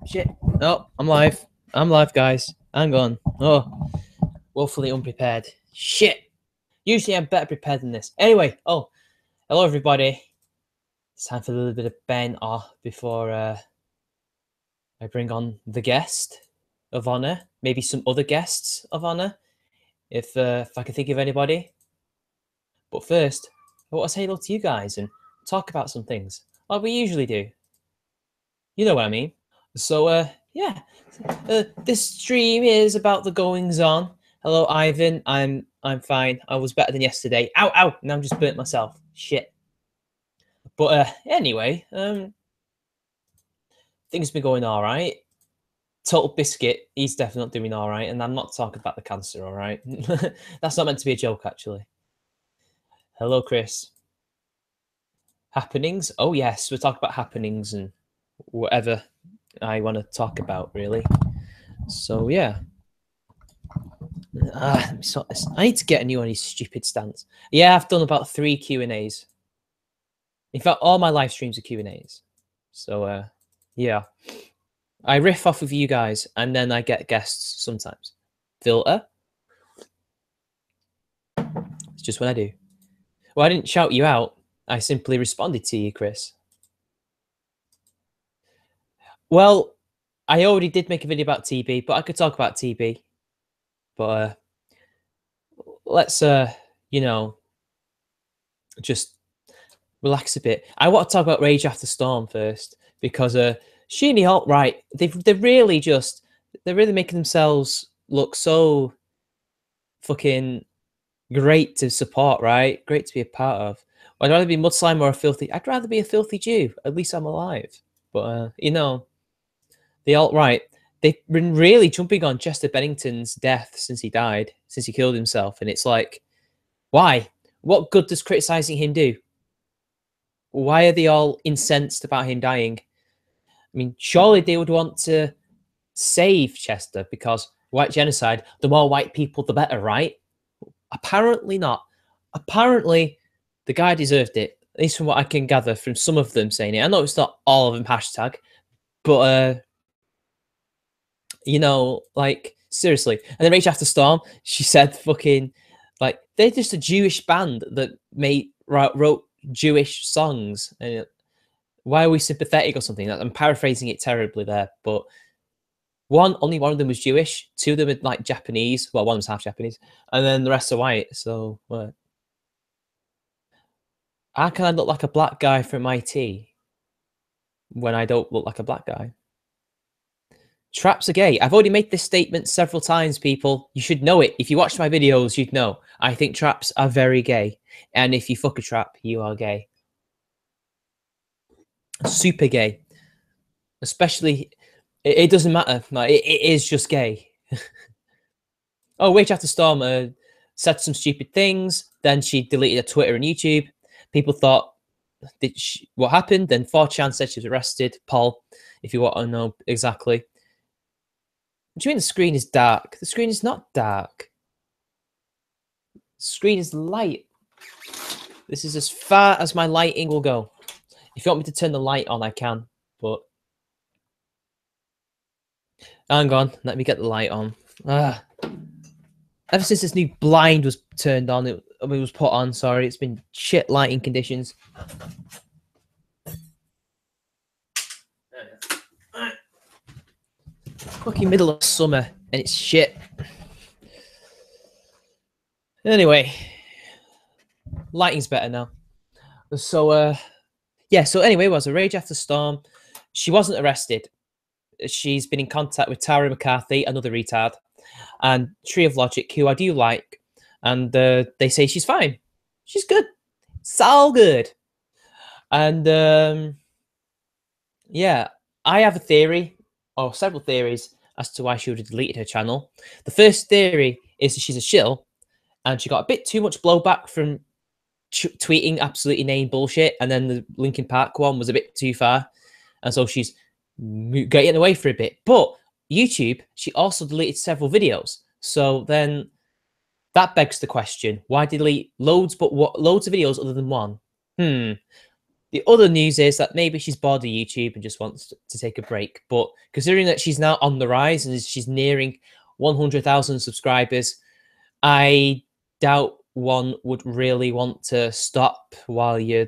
Shit. Oh, I'm live. I'm live, guys. Hang on. Oh, woefully unprepared. Shit. Usually I'm better prepared than this. Anyway, hello everybody. It's time for a little bit of banter before I bring on the guest of honor. Maybe some other guests of honor, if I can think of anybody. But first, I want to say hello to you guys and talk about some things, like we usually do. You know what I mean? So, yeah, this stream is about the goings on. Hello, Ivan. I'm fine. I was better than yesterday. Ow, ow! Now I'm just burnt myself. Shit. But anyway, things been going all right. Total Biscuit, he's definitely not doing all right, and I'm not talking about the cancer. All right, that's not meant to be a joke, actually. Hello, Chris. Happenings? Oh yes, we'll talk about happenings and whatever I want to talk about, really. So yeah. I need to get a new one of these stupid stands. Yeah, I've done about 3 Q&As. In fact, all my live streams are Q&As. So yeah, I riff off of you guys, and then I get guests sometimes. Filter. It's just what I do. Well, I didn't shout you out. I simply responded to you, Chris. Well, I already did make a video about TB, but I could talk about TB. But let's, you know, just relax a bit. I want to talk about Rage After Storm first, because she and the alt-right, they're really making themselves look so fucking great to support, right? Great to be a part of. I'd rather be Mudslime or a filthy. I'd rather be a filthy Jew. At least I'm alive. But you know, the alt-right, they've been really jumping on Chester Bennington's death since he died, since he killed himself, and it's like, why? What good does criticizing him do? Why are they all incensed about him dying? I mean, surely they would want to save Chester, because white genocide, the more white people, the better, right? Apparently not. Apparently, the guy deserved it, at least from what I can gather from some of them saying it. I know it's not all of them hashtag, but, you know, like, seriously. And then Rage After Storm, she said fucking, like, they're just a Jewish band that wrote Jewish songs. And why are we sympathetic or something? I'm paraphrasing it terribly there, but only one of them was Jewish, 2 of them are like Japanese. Well, one was half Japanese, and then the rest are white. So how can I look like a black guy from IT when I don't look like a black guy? Traps are gay. I've already made this statement several times, people. You should know it. If you watch my videos, you'd know. I think traps are very gay. And if you fuck a trap, you are gay. Super gay. Especially, it doesn't matter. Like, it is just gay. Oh, Rage After Storm said some stupid things. Then she deleted her Twitter and YouTube. People thought, what happened? Then 4chan said she was arrested. Paul, if you want to know exactly. What do you mean the screen is dark? The screen is not dark. The screen is light. This is as far as my lighting will go. If you want me to turn the light on, I can. But hang on, let me get the light on. Ever since this new blind was turned on, it was put on, sorry, it's been shit lighting conditions. Fucking middle of summer and it's shit. Anyway, lighting's better now. So yeah, so anyway, it was a Rage After Storm. She wasn't arrested. She's been in contact with Tara McCarthy, another retard, and Tree of Logic, who I do like, and they say she's fine. She's good. It's all good. And yeah, I have a theory, or several theories, as to why she would have deleted her channel. The first theory is that she's a shill, and she got a bit too much blowback from tweeting absolutely inane bullshit, and then the Linkin Park one was a bit too far, and so she's getting away for a bit. But YouTube, she also deleted several videos. So then that begs the question, why delete loads of videos other than one? The The other news is that maybe she's bored of YouTube and just wants to take a break. But considering that she's now on the rise and she's nearing 100,000 subscribers, I doubt one would really want to stop while you're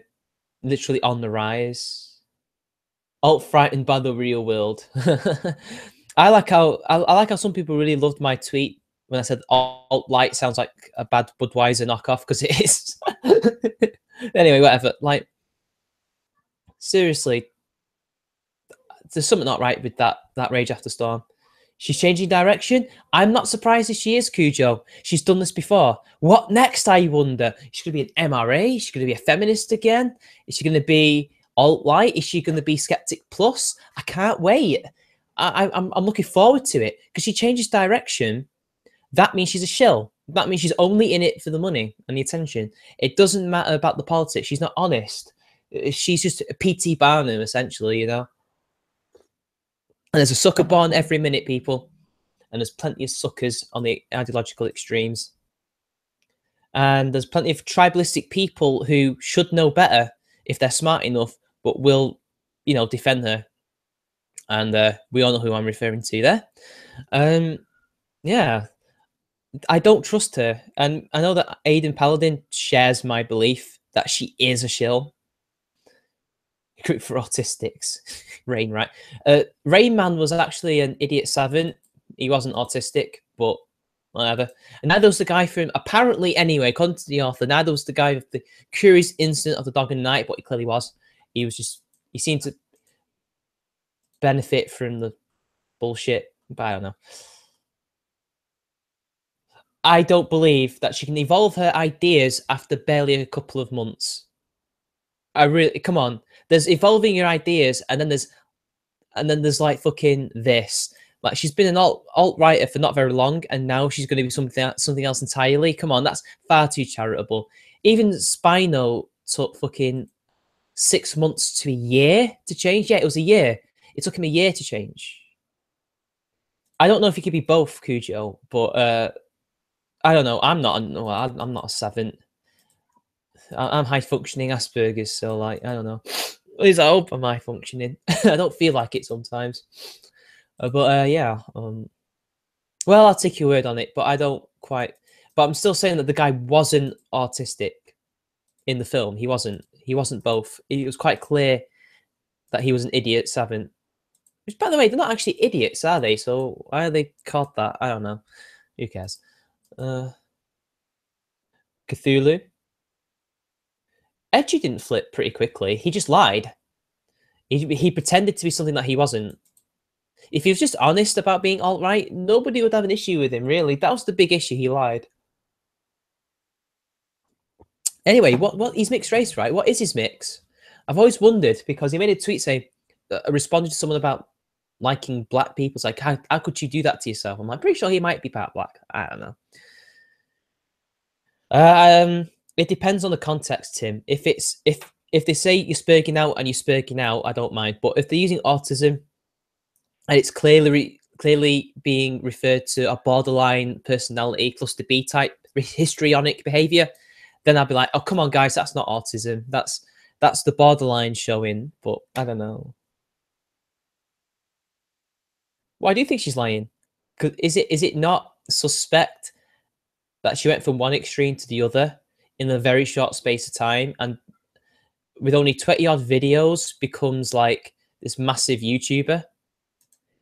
literally on the rise. Alt frightened by the real world. I like how some people really loved my tweet when I said alt light sounds like a bad Budweiser knockoff, because it is. Anyway, whatever. Like, seriously, there's something not right with that Rage After Storm. She's changing direction. I'm not surprised if she is, Cujo. She's done this before. What next, I wonder? Is she going to be an MRA? Is she going to be a feminist again? Is she going to be alt-right? Is she going to be Skeptic Plus? I can't wait. I'm looking forward to it, because she changes direction. That means she's a shill. That means she's only in it for the money and the attention. It doesn't matter about the politics. She's not honest. She's just a P.T. Barnum, essentially, you know? And there's a sucker born every minute, people. And there's plenty of suckers on the ideological extremes. And there's plenty of tribalistic people who should know better if they're smart enough, but will, you know, defend her. And we all know who I'm referring to there. Yeah, I don't trust her. And I know that Aiden Paladin shares my belief that she is a shill. Group for autistics. Rain, right? Rain Man was actually an idiot savant. He wasn't autistic, but whatever. And neither was the guy from, apparently anyway, according to the author, neither was the guy with the curious incident of the dog in the night, but he clearly was. He seemed to benefit from the bullshit, but I don't know. I don't believe that she can evolve her ideas after barely a couple of months. I really, come on. There's evolving your ideas, and then there's like fucking this. Like, she's been an alt writer for not very long, and now she's going to be something else entirely. Come on, that's far too charitable. Even Spino took fucking 6 months to a year to change. Yeah, it was a year. It took him a year to change. I don't know if he could be both, Cujo, but I don't know. I'm not a savant. I'm high functioning Asperger's, so like, I don't know. At least I hope I'm high functioning. I don't feel like it sometimes. But yeah. Well, I'll take your word on it, but I don't quite. But I'm still saying that the guy wasn't autistic in the film. He wasn't. He wasn't both. It was quite clear that he was an idiot savant. Which, by the way, they're not actually idiots, are they? So why are they called that? I don't know. Who cares? Cthulhu. Edgy didn't flip pretty quickly. He just lied. He pretended to be something that he wasn't. If he was just honest about being alt-right, nobody would have an issue with him, really. That was the big issue. He lied. Anyway, what he's mixed race, right? What is his mix? I've always wondered, because he made a tweet saying, responded to someone about liking black people. It's like, how could you do that to yourself? I'm like, pretty sure he might be part black. I don't know. It depends on the context, Tim. If they say you're spurging out and you're spurging out, I don't mind. But if they're using autism and it's clearly being referred to a borderline personality, cluster B type, histrionic behavior, then I'd be like, oh, come on, guys, that's not autism. That's the borderline showing. But I don't know. Why do you think she's lying? Is it not suspect that she went from one extreme to the other in a very short space of time, and with only 20 odd videos becomes like this massive YouTuber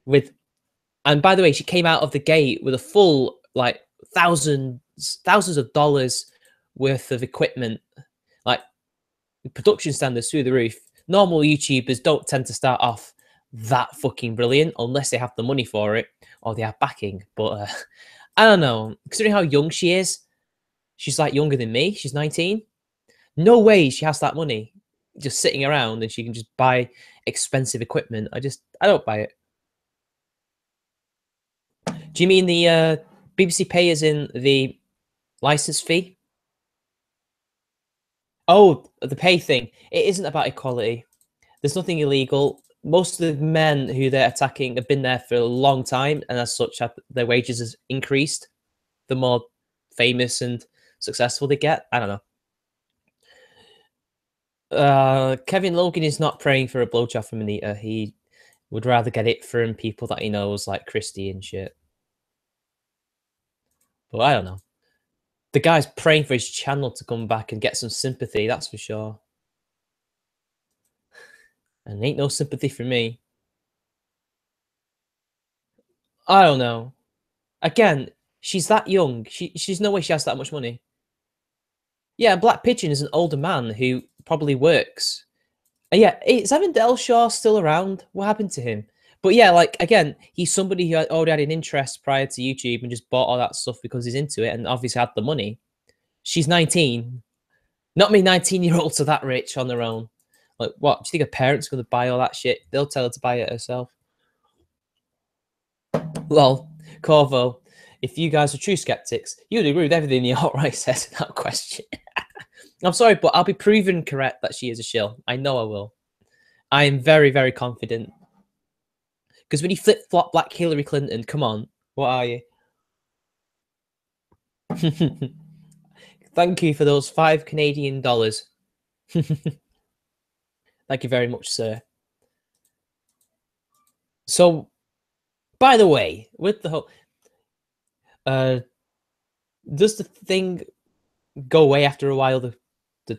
and by the way, she came out of the gate with a full like thousands of dollars worth of equipment, like production standards through the roof. Normal YouTubers don't tend to start off that fucking brilliant unless they have the money for it or they have backing. But I don't know, considering how young she is, she's like younger than me. She's 19. No way she has that money just sitting around and she can just buy expensive equipment. I don't buy it. Do you mean the BBC pay as in the license fee? Oh, the pay thing. It isn't about equality. There's nothing illegal. Most of the men who they're attacking have been there for a long time, and as such, their wages has increased the more famous and successful they get. I don't know. Kevin Logan is not praying for a blowjob from Anita. He would rather get it from people that he knows, like Christy and shit. But I don't know. The guy's praying for his channel to come back and get some sympathy, that's for sure. And ain't no sympathy for me. I don't know. Again, she's that young. She's no way she has that much money. Yeah, Black Pigeon is an older man who probably works. And yeah, is Evan Delshaw still around? What happened to him? But yeah, like, again, he's somebody who already had an interest prior to YouTube and just bought all that stuff because he's into it and obviously had the money. She's 19. Not many 19-year-olds are that rich on their own. Like, what? Do you think her parents are going to buy all that shit? They'll tell her to buy it herself. Lol. Corvo, if you guys are true skeptics, you would agree with everything the alt-right says in that question. I'm sorry, but I'll be proven correct that she is a shill. I know I will. I am very, very confident. Because when you flip-flop Black Hillary Clinton, come on, what are you? Thank you for those $5 Canadian. Thank you very much, sir. So, by the way, with the whole... does the thing go away after a while, the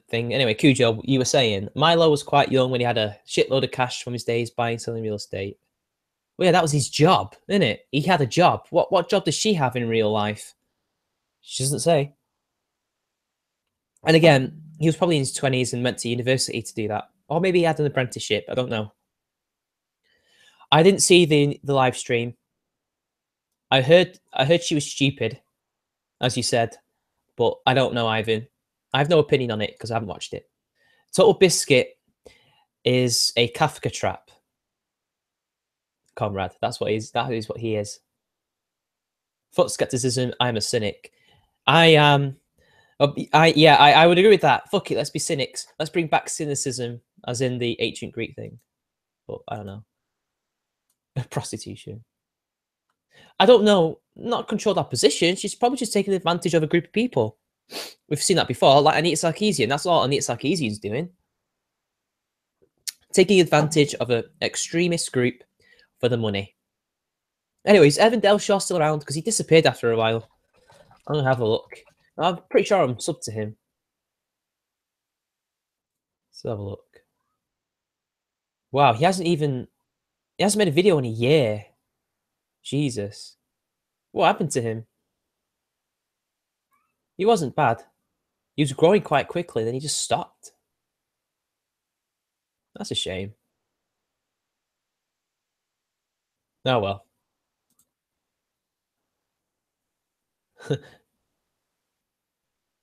thing? Anyway, Cujo, you were saying, Milo was quite young when he had a shitload of cash from his days buying, selling real estate. Well, yeah, that was his job, isn't it? He had a job. What job does she have in real life? She doesn't say. And again, he was probably in his 20s and went to university to do that. Or maybe he had an apprenticeship. I don't know. I didn't see the live stream. I heard she was stupid, as you said, but I don't know, Ivan. I have no opinion on it because I haven't watched it. Total Biscuit is a Kafka trap, comrade. That is what he is. Fuck skepticism. I'm a cynic. I am. I would agree with that. Fuck it. Let's be cynics. Let's bring back cynicism, as in the ancient Greek thing. But I don't know. Prostitution. I don't know. Not controlled opposition. She's probably just taking advantage of a group of people. We've seen that before. Like Anita Sarkeesian. That's all Anita Sarkeesian's doing. Taking advantage of an extremist group for the money. Anyways, Evan Delshaw still around because he disappeared after a while. I'm gonna have a look. I'm pretty sure I'm subbed to him. Let's have a look. Wow, he hasn't made a video in a year. Jesus. What happened to him? He wasn't bad. He was growing quite quickly, then he just stopped. That's a shame. Oh well.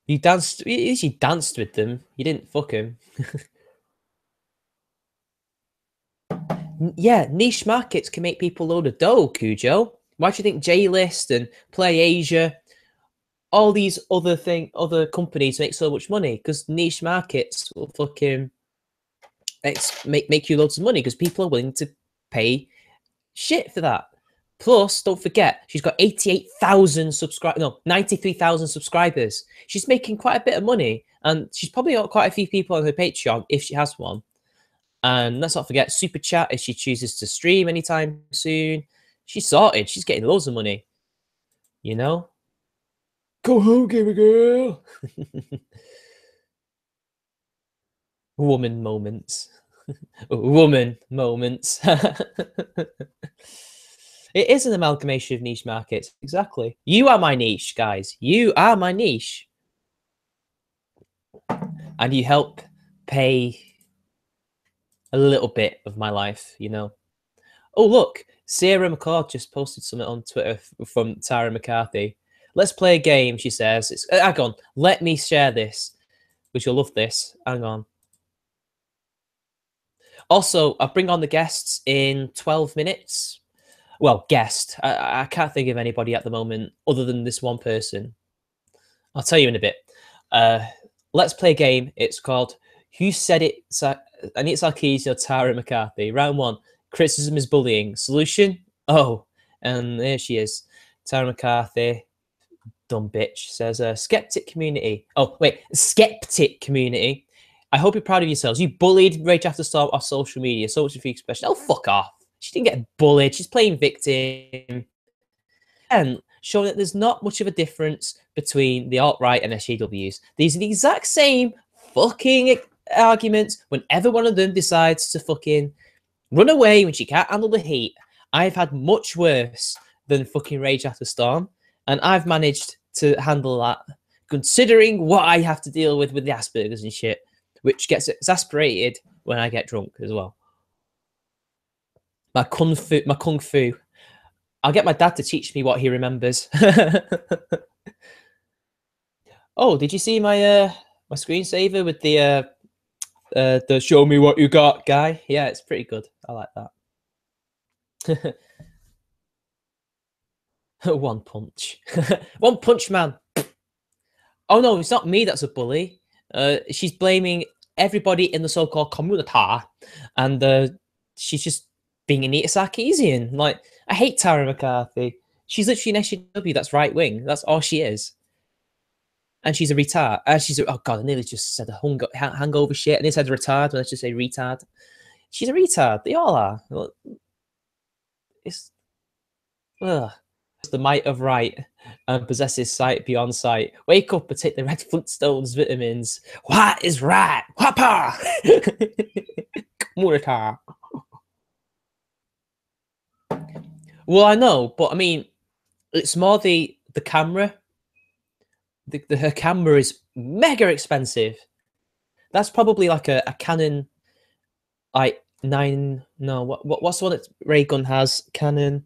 You danced. At least you danced with them. You didn't fuck him. Yeah, niche markets can make people load of dough, Cujo. Why do you think J-List and Play Asia, all these other companies make so much money? Because niche markets will fucking make you loads of money because people are willing to pay shit for that. Plus, don't forget, she's got 88,000 subscribers. No, 93,000 subscribers. She's making quite a bit of money, and she's probably got quite a few people on her Patreon if she has one. And let's not forget Super Chat if she chooses to stream anytime soon. She's sorted. She's getting loads of money. You know? Go home, gamer girl. Woman moments. Woman moments. It is an amalgamation of niche markets. Exactly. You are my niche, guys. You are my niche. And you help pay a little bit of my life, you know. Oh, look. Sarah McCord just posted something on Twitter from Tara McCarthy. Let's play a game, she says. Hang on. Let me share this, because you'll love this. Hang on. Also, I'll bring on the guests in 12 minutes. Well, guest. I can't think of anybody at the moment other than this one person. I'll tell you in a bit. Let's play a game. It's called Who Said It? And it's Sarkeesian or Tara McCarthy. Round 1. Criticism is bullying. Solution? Oh, and there she is. Tara McCarthy. Dumb bitch. Says Skeptic community. Oh, wait. Skeptic community I hope you're proud of yourselves. You bullied Rage After Storm off social media. So much for your expression. Oh, fuck off. She didn't get bullied. She's playing victim. And showing that there's not much of a difference between the alt-right and SJWs. These are the exact same fucking arguments whenever one of them decides to fucking run away when she can't handle the heat. I've had much worse than fucking Rage After Storm, and I've managed to handle that, considering what I have to deal with the Asperger's and shit, which gets exasperated when I get drunk as well. My kung fu. I'll get my dad to teach me what he remembers. Oh, did you see my my screensaver with the show me what you got guy? Yeah, it's pretty good. I like that. One punch. One punch man. Oh no, it's not me that's a bully. She's blaming everybody in the so-called community, and she's just being Anita Sarkeesian. Like, I hate Tara McCarthy. She's literally an SJW that's right wing. That's all she is. And she's a retard. Oh god, I nearly just said a hangover shit, and they said retard. Let's just say retard. She's a retard. They all are. It's the might of right and possesses sight beyond sight. Wake up and take the red Flintstones vitamins. What is right? Whopper! Well, I know, but I mean, it's more the camera. Her camera is mega expensive. That's probably like a Canon, like what's the one that Ray Gun has? Canon.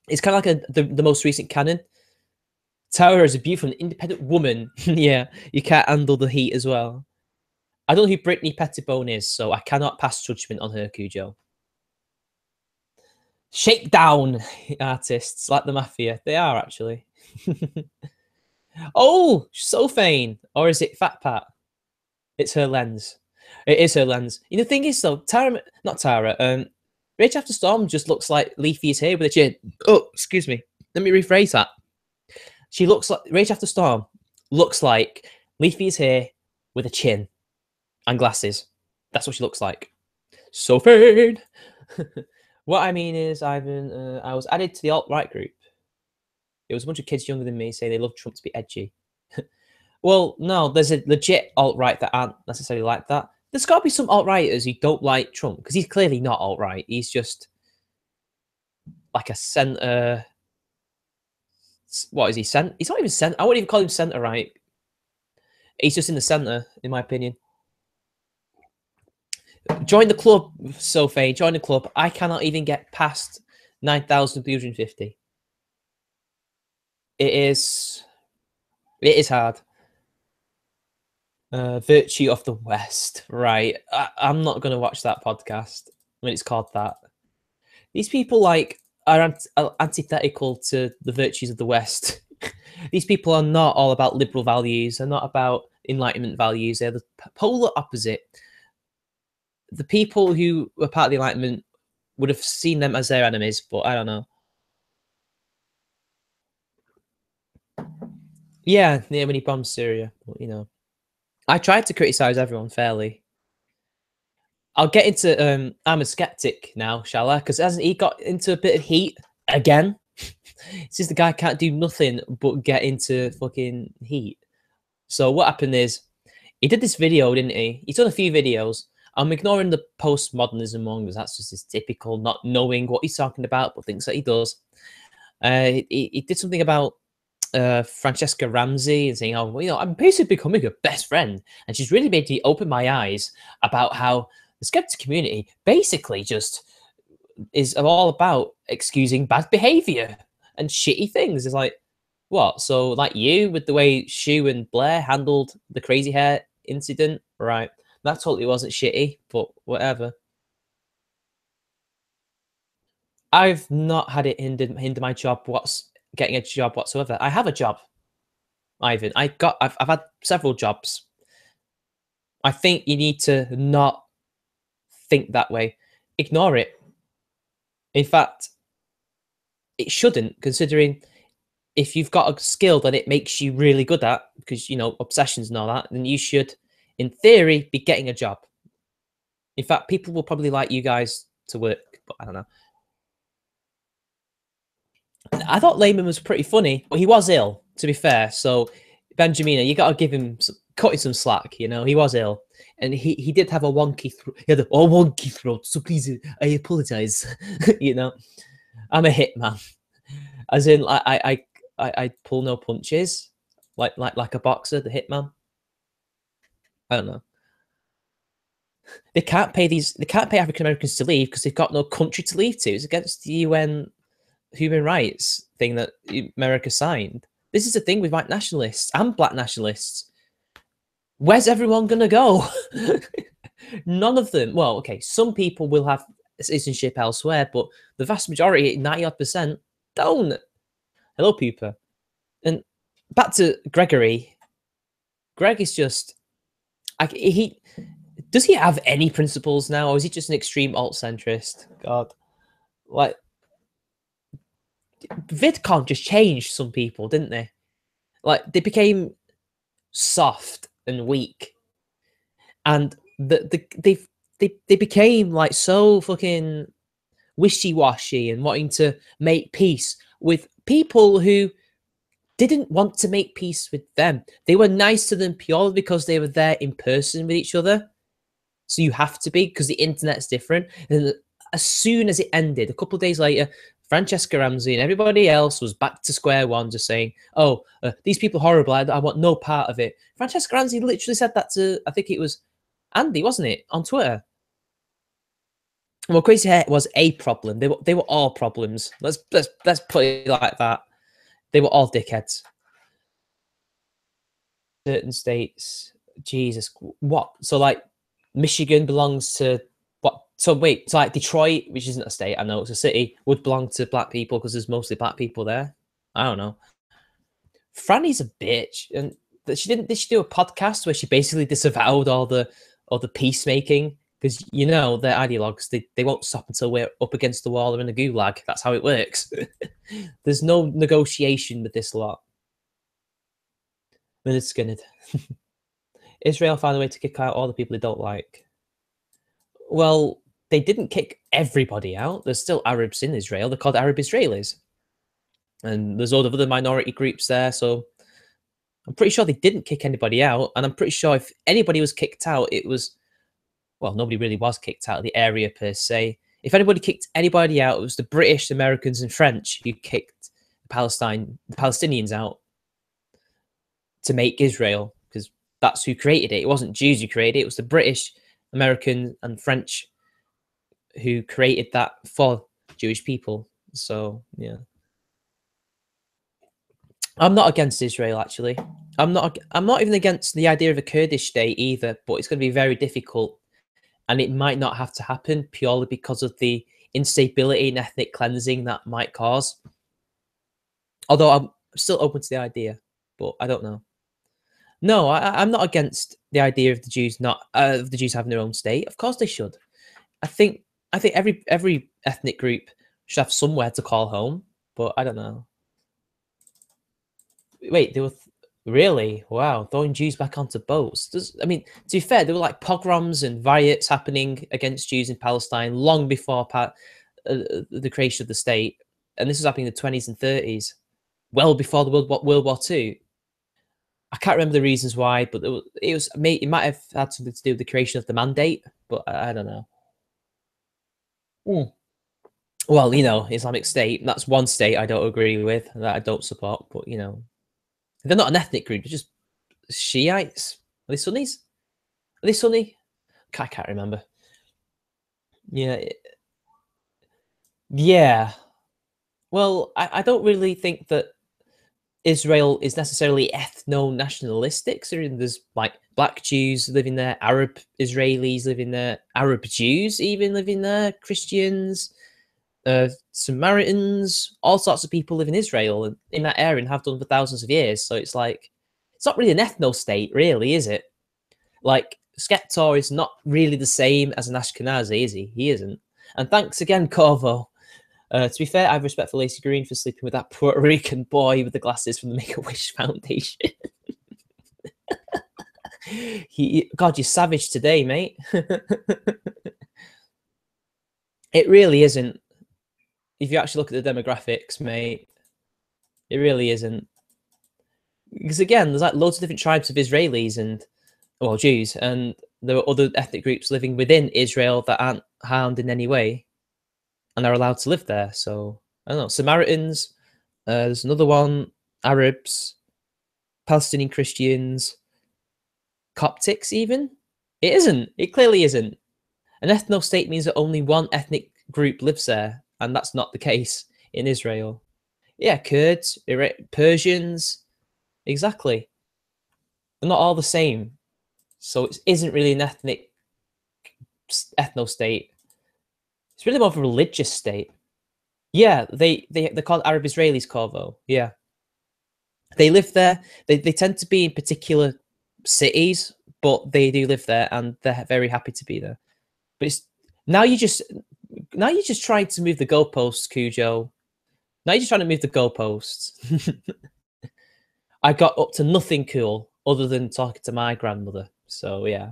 It's kind of like the most recent Canon. Tara is a beautiful and independent woman. Yeah, you can't handle the heat as well. I don't know who Brittany Pettibone is, so I cannot pass judgment on her, Cujo. Shakedown artists like the Mafia. They are actually. Oh, Sophane. Or is it Fat Pat? It's her lens. It is her lens. You know, the thing is, though, not Tara, Rage After Storm just looks like Leafy's here with a chin. Oh, excuse me. Let me rephrase that. She looks like Rage After Storm looks like Leafy's here with a chin and glasses. That's what she looks like. Sophane. What I mean is, Ivan, I was added to the alt-right group. It was a bunch of kids younger than me saying they love Trump to be edgy. Well, no, there's a legit alt-right that aren't necessarily like that. There's got to be some alt-righters who don't like Trump, because he's clearly not alt-right. He's just like a centre... What is he? He's not even centre. I wouldn't even call him centre-right. He's just in the centre, in my opinion. Join the club, Sophie. Join the club. I cannot even get past 9,350. It is hard. Virtue of the West. Right. I'm not going to watch that podcast when it's called that. These people like are antithetical to the virtues of the West. These people are not all about liberal values. They're not about Enlightenment values. They're the polar opposite. The people who were part of the Enlightenment would have seen them as their enemies, but I don't know. Yeah, when he bombed Syria, but, you know. I tried to criticize everyone fairly. I'll get into I'm a skeptic now, shall I? Because hasn't he got into a bit of heat again? It's just the guy can't do nothing but get into fucking heat. So what happened is he did this video, didn't he? He's done a few videos. I'm ignoring the postmodernism one because that's just his typical not knowing what he's talking about, but thinks that he does. He did something about Francesca Ramsey and saying, "Oh, well, you know, I'm basically becoming a best friend," and she's really made me open my eyes about how the skeptic community basically just is all about excusing bad behavior and shitty things. It's like, what? So, like you, with the way Shu and Blair handled the crazy hair incident, right? That totally wasn't shitty, but whatever. I've not had it hinder my job. Getting a job whatsoever. I have a job, Ivan. I've had several jobs. I think you need to not think that way. Ignore it. In fact, it shouldn't, considering if you've got a skill that it makes you really good at, because, you know, obsessions and all that, then you should in theory, be getting a job. In fact, people will probably like you guys to work, but I don't know. I thought Layman was pretty funny, but he was ill, to be fair. So, Benjamina, you got to give him cut him some slack. You know, he was ill, and he did have a wonky throat. He had a wonky throat. So please, I apologize. You know, I'm a hitman, as in I pull no punches, like a boxer, the hitman. I don't know. They can't pay African Americans to leave because they've got no country to leave to. It's against the UN human rights thing that America signed. This is the thing with white nationalists and black nationalists. Where's everyone gonna go? None of them. Well, okay, some people will have citizenship elsewhere, but the vast majority, 90-odd%, don't. Hello, Pupa. And back to Gregory. Greg is just he does he have any principles now, or is he just an extreme alt-centrist? God, like VidCon just changed some people, didn't they? Like they became soft and weak, and they became like so fucking wishy-washy and wanting to make peace with people who didn't want to make peace with them. They were nice to them purely because they were there in person with each other. So you have to be, because the internet's different. And as soon as it ended, a couple of days later, Francesca Ramsey and everybody else was back to square one, just saying, oh, these people are horrible. I want no part of it. Francesca Ramsey literally said that to, I think it was Andy, wasn't it, on Twitter? Well, Crazy Hair was a problem. They were all problems. Let's put it like that. They were all dickheads. Certain states, Jesus, what? So like, Michigan belongs to what? So wait, so like Detroit, which isn't a state, I know it's a city, would belong to black people because there's mostly black people there. I don't know. Franny's a bitch, and she didn't. Did she do a podcast where she basically disavowed all the peacemaking? Because you know they're ideologues. They won't stop until we're up against the wall or in a gulag. That's how it works. There's no negotiation with this lot. Minute skinned. Israel found a way to kick out all the people they don't like. Well, they didn't kick everybody out. There's still Arabs in Israel. They're called Arab Israelis. And there's all the other minority groups there. So I'm pretty sure they didn't kick anybody out. And I'm pretty sure if anybody was kicked out, it was, well, nobody really was kicked out of the area per se. If anybody kicked anybody out, it was the British, Americans, and French who kicked the Palestinians out to make Israel, because that's who created it. It wasn't Jews who created it. It was the British, American, and French who created that for Jewish people. So, yeah. I'm not against Israel, actually. I'm not even against the idea of a Kurdish state either, but it's going to be very difficult, and it might not have to happen purely because of the instability and ethnic cleansing that might cause. Although I'm still open to the idea, but I don't know. No, I'm not against the idea of the Jews having their own state. Of course they should. I think every ethnic group should have somewhere to call home, but I don't know. Wait, they were really? Wow, throwing Jews back onto boats. I mean, to be fair, there were like pogroms and riots happening against Jews in Palestine long before the creation of the state, and this was happening in the 20s and 30s, well before the World War II. I can't remember the reasons why, but it might have had something to do with the creation of the mandate, but I don't know. Well, you know, Islamic State, that's one state I don't agree with, that I don't support, but, you know, they're not an ethnic group, they're just Shiites. Are they Sunnis? Are they Sunni? I can't remember. Yeah. Yeah. Well, I don't really think that Israel is necessarily ethno-nationalistic. So there's like black Jews living there, Arab Israelis living there, Arab Jews even living there, Christians, Samaritans, all sorts of people live in Israel and in that area and have done for thousands of years. So it's like, it's not really an ethno-state, really, is it? Like, Skeptor is not really the same as an Ashkenazi, is he? He isn't. And thanks again, Corvo. To be fair, I have respect for Lacey Green for sleeping with that Puerto Rican boy with the glasses from the Make-A-Wish Foundation. God, you're savage today, mate. It really isn't. If you actually look at the demographics, mate, it really isn't. Because again, there's like loads of different tribes of Israelis and, well, Jews, and there are other ethnic groups living within Israel that aren't harmed in any way, and are allowed to live there. So I don't know, Samaritans. There's another one, Arabs, Palestinian Christians, Coptics. Even it isn't. It clearly isn't. An ethno state means that only one ethnic group lives there, and that's not the case in Israel. Yeah, Kurds, Persians, exactly. They're not all the same. So it isn't really an ethno state. It's really more of a religious state. Yeah, they're called Arab Israelis, Corvo. Yeah, they live there. They tend to be in particular cities, but they do live there, and they're very happy to be there. But it's now you're just trying to move the goalposts, Cujo. Now you're just trying to move the goalposts. I got up to nothing cool other than talking to my grandmother. So yeah.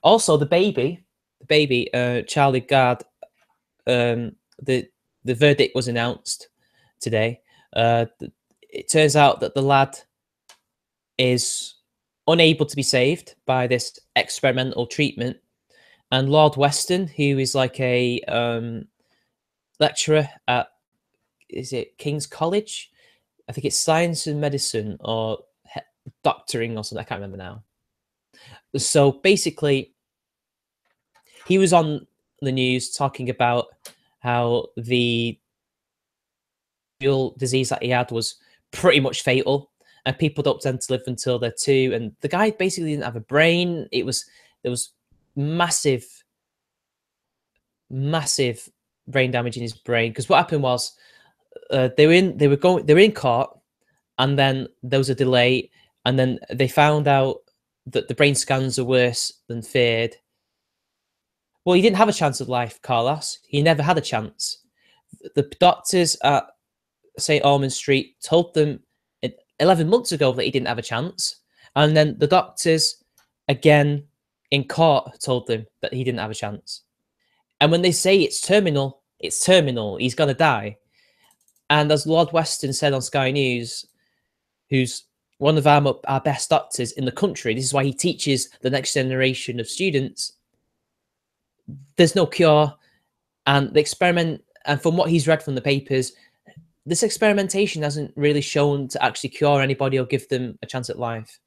Also, the baby, Charlie Gard. The verdict was announced today. It turns out that the lad is unable to be saved by this experimental treatment, and Lord Weston, who is like a lecturer at, is it King's College? I think it's science and medicine or doctoring or something. I can't remember now. So basically, he was on the news talking about how the real disease that he had was pretty much fatal, and people don't tend to live until they're 2. And the guy basically didn't have a brain. There was massive brain damage in his brain, because what happened was they were in court, and then there was a delay, and then they found out that the brain scans are worse than feared. Well, he didn't have a chance of life, Carlos. He never had a chance. The doctors at St. Ormond Street told them 11 months ago that he didn't have a chance. And then the doctors, again, in court, told them that he didn't have a chance. And when they say it's terminal, it's terminal. He's going to die. And as Lord Weston said on Sky News, who's one of our best doctors in the country, this is why he teaches the next generation of students, there's no cure. And the experiment, and from what he's read from the papers, this experimentation hasn't really shown to actually cure anybody or give them a chance at life.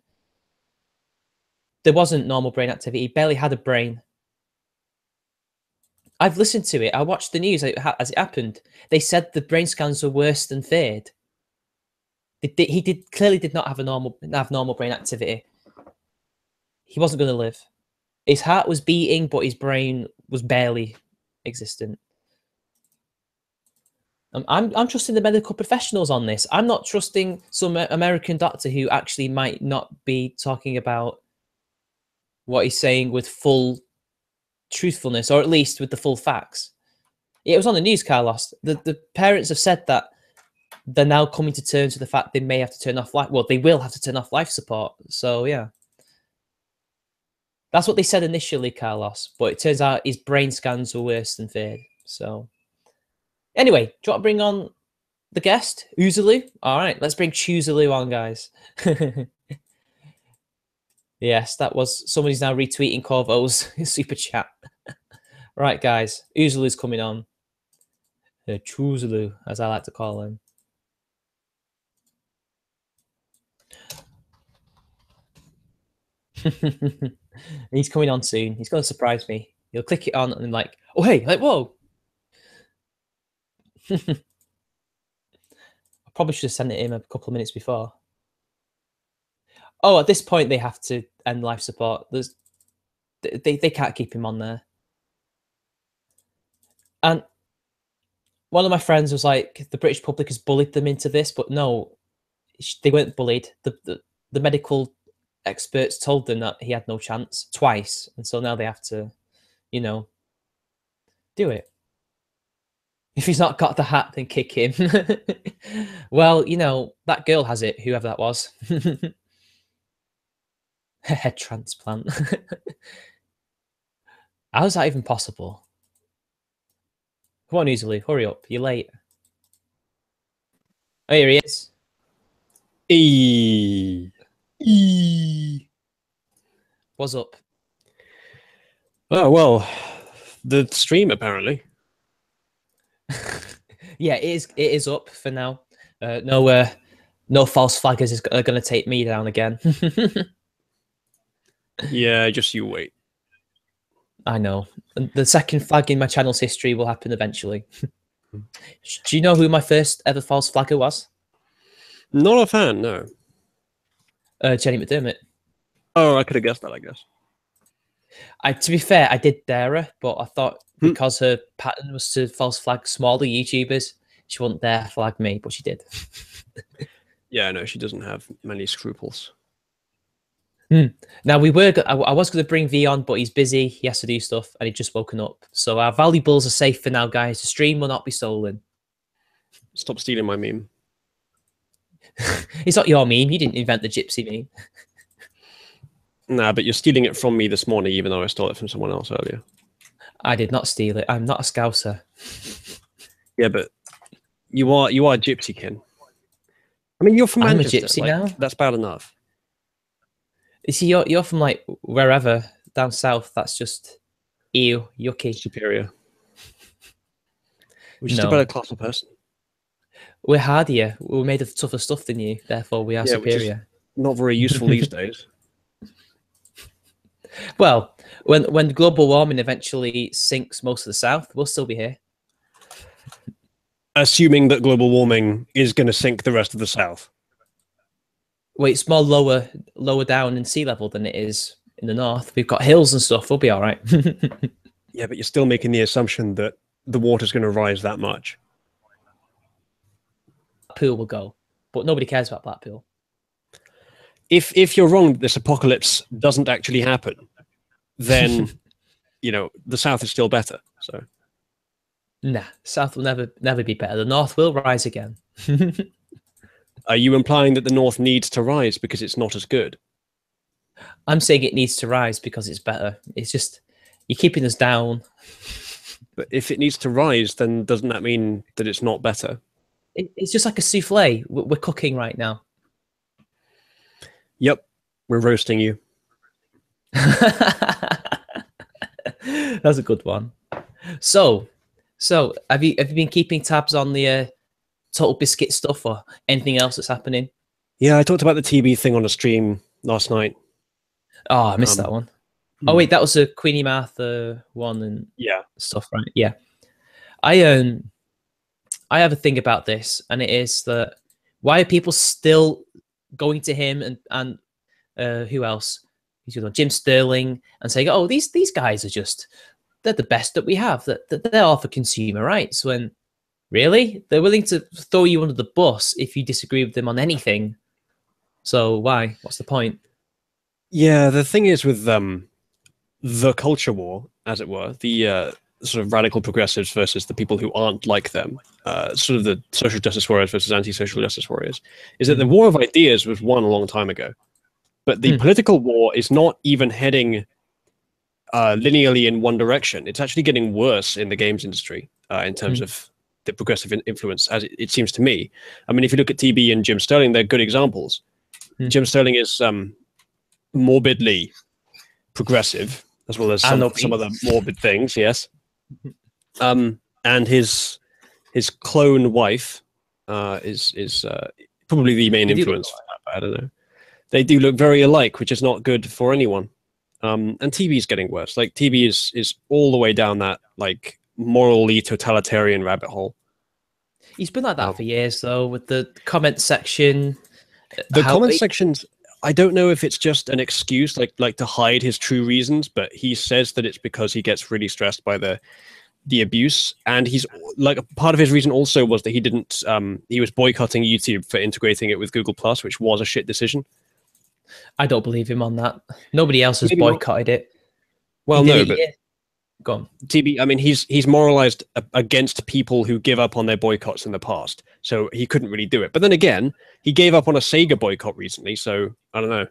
There wasn't normal brain activity. He barely had a brain. I've listened to it. I watched the news as it happened. They said the brain scans were worse than feared. He clearly did not have normal brain activity. He wasn't going to live. His heart was beating, but his brain was barely existent. I'm trusting the medical professionals on this. I'm not trusting some American doctor who actually might not be talking about what he's saying with full truthfulness, or at least with the full facts. It was on the news, Carlos. The parents have said that they're now coming to terms with the fact they may have to turn off life. Well, they will have to turn off life support. So yeah, that's what they said initially, Carlos. But it turns out his brain scans were worse than feared. So anyway, do you want to bring on the guest, Uzulu? All right, let's bring Chuzulu on, guys. Yes, that was somebody's now retweeting Corvo's super chat. Right, guys, Uzulu's coming on. Chuzulu, as I like to call him. He's coming on soon. He's going to surprise me. He'll click it on and I'm like, oh, hey, like, whoa. I probably should have sent it in a couple of minutes before. Oh, at this point, they have to end life support. They can't keep him on there. And one of my friends was like, the British public has bullied them into this, but no, they weren't bullied. The medical experts told them that he had no chance twice, and so now they have to, do it. If he's not got the hat, then kick him. Well, that girl has it, whoever that was. A head transplant. How is that even possible? Come on, easily, hurry up. You're late. Oh, here he is. What's up? Oh, well, the stream apparently. Yeah, it is up for now. No false flaggers is going to take me down again. Yeah, just you wait. I know. The second flag in my channel's history will happen eventually. Do you know who my first ever false flagger was? Not a fan, no. Jenny McDermott. Oh, I could have guessed that, I guess. To be fair, I did dare her, but I thought because her pattern was to false flag smaller YouTubers, she wouldn't dare flag me, but she did. Yeah, no, she doesn't have many scruples. Now I was going to bring V on, but he's busy. He has to do stuff, and he's just woken up. So our valuables are safe for now, guys. The stream will not be stolen. Stop stealing my meme. It's not your meme. You didn't invent the gypsy meme. Nah, but you're stealing it from me this morning, even though I stole it from someone else earlier. I did not steal it. I'm not a scouser. Yeah, but you are gypsy kin. I mean, you're from Manchester. I'm a gypsy now. That's bad enough. You see, you're from like wherever down south. That's just ew, yucky. Superior. We're just a better class of person. We're hardier. We're made of tougher stuff than you. Therefore, we are superior. Not very useful these days. Well, when global warming eventually sinks most of the south, we'll still be here. Assuming that global warming is going to sink the rest of the south. Well, it's more lower down in sea level than it is in the north. We've got hills and stuff. We'll be all right. Yeah, but you're still making the assumption that the water's going to rise that much. Blackpool will go, but nobody cares about Blackpool. If you're wrong, this apocalypse doesn't actually happen, then the south is still better. So, nah, south will never be better. The north will rise again. Are you implying that the north needs to rise because it's not as good? I'm saying it needs to rise because it's better. It's just you're keeping us down. But if it needs to rise, then doesn't that mean that it's not better? It's just like a souffle. We're cooking right now. Yep, we're roasting you. That's a good one. So have you been keeping tabs on the Total Biscuit stuff or anything else that's happening? Yeah, I talked about the TB thing on a stream last night. Oh, I missed that one. Oh wait, that was a Queenie Martha one and stuff, right? Yeah. I have a thing about this, and it is that why are people still going to him and who else? Jim Sterling, and saying, "Oh, these guys are they're the best that we have. That they're all for consumer rights." When really they're willing to throw you under the bus if you disagree with them on anything. So why? What's the point? Yeah, the thing is with the culture war, as it were, the sort of radical progressives versus the people who aren't like them, sort of the social justice warriors versus anti-social justice warriors, is that the war of ideas was won a long time ago. But the political war is not even heading linearly in one direction. It's actually getting worse in the games industry in terms of the progressive influence, as it seems to me. I mean, if you look at TB and Jim Sterling, they're good examples. Jim Sterling is morbidly progressive, as well as some other morbid things, yes. And his clone wife is probably the main influence. I don't know. They do look very alike, which is not good for anyone. And TB is getting worse. Like TB is all the way down that like morally totalitarian rabbit hole. He's been like that for years, though, with the comment section. The comment sections, I don't know if it's just an excuse, like to hide his true reasons, but he says that it's because he gets really stressed by the abuse, and he's like part of his reason also was that he was boycotting YouTube for integrating it with Google Plus, which was a shit decision. I don't believe him on that. Nobody else has boycotted it. Well, no, but go on. TB, I mean, he's moralized against people who give up on their boycotts in the past, so he couldn't really do it. But then again, he gave up on a Sega boycott recently, so I don't know.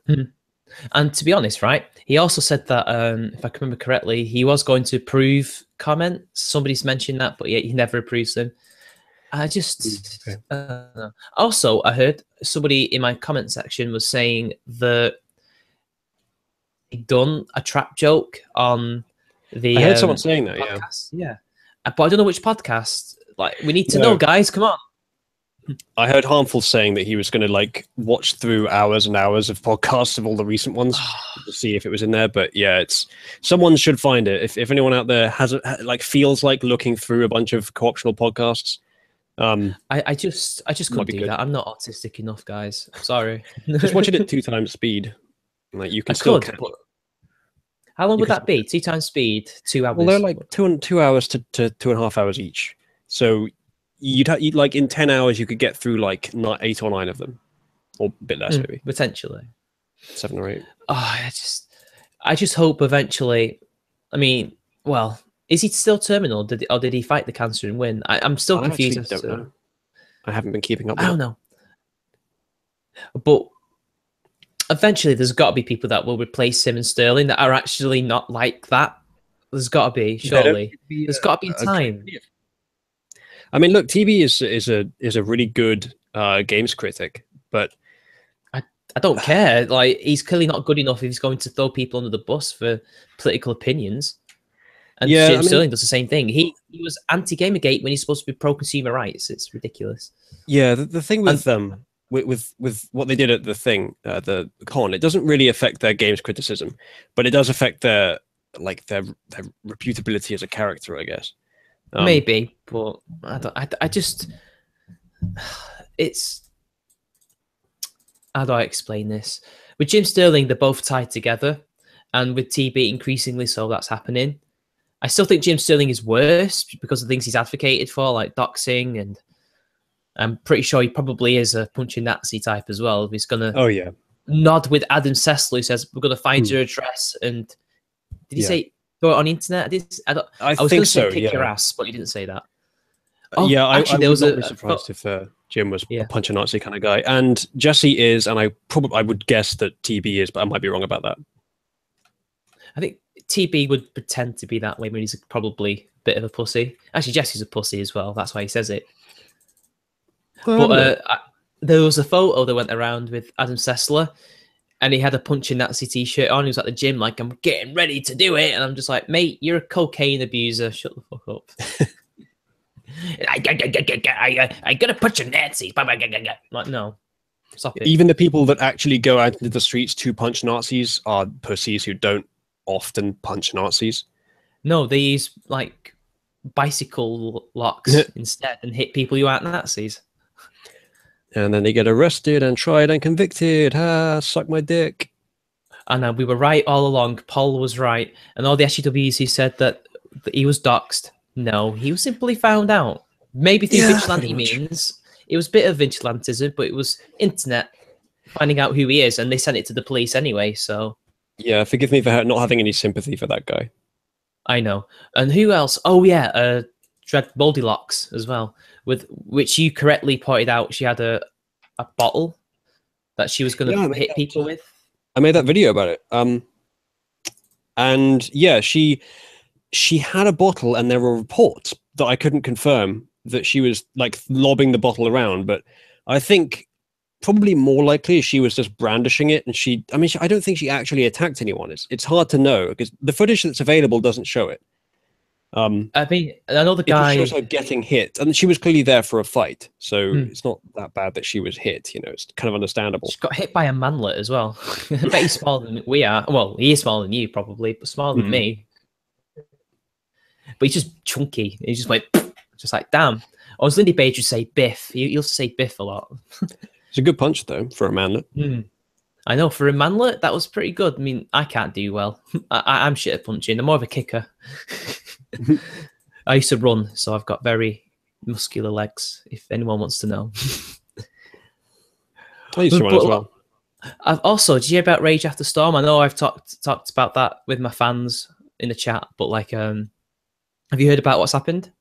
And to be honest, right, he also said that, if I can remember correctly, he was going to approve comments. Somebody's mentioned that, but yeah, he never approves them. I just also, I heard somebody in my comment section was saying that he'd done a trap joke on the I heard someone saying that, podcast. Yeah. But I don't know which podcast. Like, we need to know, guys. Come on. I heard Harmful saying that he was going to like watch through hours and hours of podcasts of all the recent ones to see if it was in there. But yeah, it's someone should find it. If anyone out there has like feels like looking through a bunch of co-optional podcasts. I just couldn't do that. I'm not autistic enough, guys. I'm sorry. Just watch it at 2 times speed. Like you can still catch. How long would that be? 2 times speed, 2 hours. Well, they're like 2 hours to 2.5 hours each. So you'd like in 10 hours you could get through like 8 or 9 of them, or a bit less maybe. Potentially 7 or 8. Oh, I just hope eventually. I mean, well, is he still terminal? Did he fight the cancer and win? I'm still confused. I don't know. I haven't been keeping up. I don't know. But eventually, there's got to be people that will replace him and Sterling that are actually not like that. There's got to be, surely. There's got to be a time. I mean, look, TB is a really good games critic, but I don't care. Like, he's clearly not good enough if he's going to throw people under the bus for political opinions. And James Sterling does the same thing. He was anti-Gamergate when he's supposed to be pro-consumer rights. It's ridiculous. Yeah, the thing with with what they did at the thing, the con, it doesn't really affect their games criticism, but it does affect their reputability as a character, I guess. Maybe, but I just, it's, how do I explain this? With Jim Sterling, they're both tied together, and with TB increasingly so that's happening. I still think Jim Sterling is worse because of the things he's advocated for, like doxing, and I'm pretty sure he probably is a punching Nazi type as well. He's gonna nod with Adam Sessler, who says we're gonna find your address, and did he say throw it on the internet? I was going to say kick your ass, but he didn't say that. Oh, actually, I would not be surprised if Jim was a punch a Nazi kind of guy, and Jesse is, and I would guess that TB is, but I might be wrong about that. I think TB would pretend to be that way when he's probably a bit of a pussy. Actually, Jesse's a pussy as well. That's why he says it. But there was a photo that went around with Adam Sessler, and he had a punching Nazi t-shirt on. He was at the gym like, I'm getting ready to do it. And I'm just like, mate, you're a cocaine abuser. Shut the fuck up. I gotta punch a Nazi. Like, no. Stop it. Even the people that actually go out into the streets to punch Nazis are pussies who don't often punch Nazis. No, they use like bicycle locks instead and hit people who aren't Nazis. And then they get arrested and tried and convicted. Suck my dick. And we were right all along. Paul was right. And all the SJWs who said that he was doxed. No, he was simply found out. Maybe through vigilante means. It was a bit of vigilantism, but it was internet finding out who he is. And they sent it to the police anyway, so. Yeah, forgive me for not having any sympathy for that guy. I know. And who else? Oh, yeah, Dread Goldilocks as well, with which you correctly pointed out she had a bottle that she was going to hit people with. I made that video about it. And yeah, she had a bottle, and there were reports that I couldn't confirm that she was like lobbing the bottle around, but I think probably more likely she was just brandishing it, and I don't think she actually attacked anyone. It's hard to know because the footage that's available doesn't show it. I mean, another guy shows her getting hit, and she was clearly there for a fight, so it's not that bad that she was hit. You know, it's kind of understandable. She got hit by a manlet as well. I bet he's smaller than we are. Well, he is smaller than you probably, but smaller than me. But he's just chunky. He just went, just like damn. Or as Lindy Page would say, Biff. He'll say Biff a lot. It's a good punch though for a manlet. I know, for a manlet that was pretty good. I mean, I can't do well. I'm shit at punching. I'm more of a kicker. I used to run, so I've got very muscular legs, if anyone wants to know. I used to run as well. I've also, did you hear about Rage After Storm? I know I've talked about that with my fans in the chat, but like, have you heard about what's happened?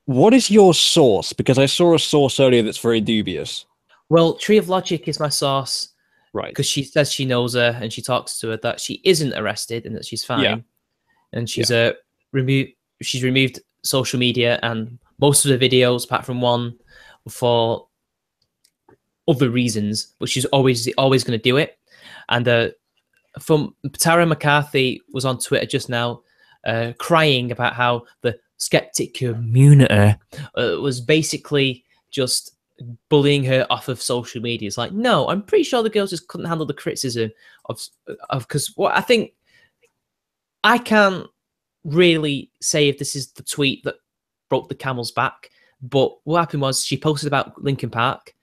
What is your source? Because I saw a source earlier that's very dubious. Well, Tree of Logic is my source. Right. because she says she knows her and she talks to her that she isn't arrested and that she's fine. Yeah. And she's removed social media and most of the videos, apart from one, for other reasons. But she's always going to do it. And from Tara McCarthy was on Twitter just now, crying about how the skeptic community was basically just bullying her off of social media. It's like, no, I'm pretty sure the girls just couldn't handle the criticism of because what I think I can't really say if this is the tweet that broke the camel's back, but what happened was she posted about Linkin Park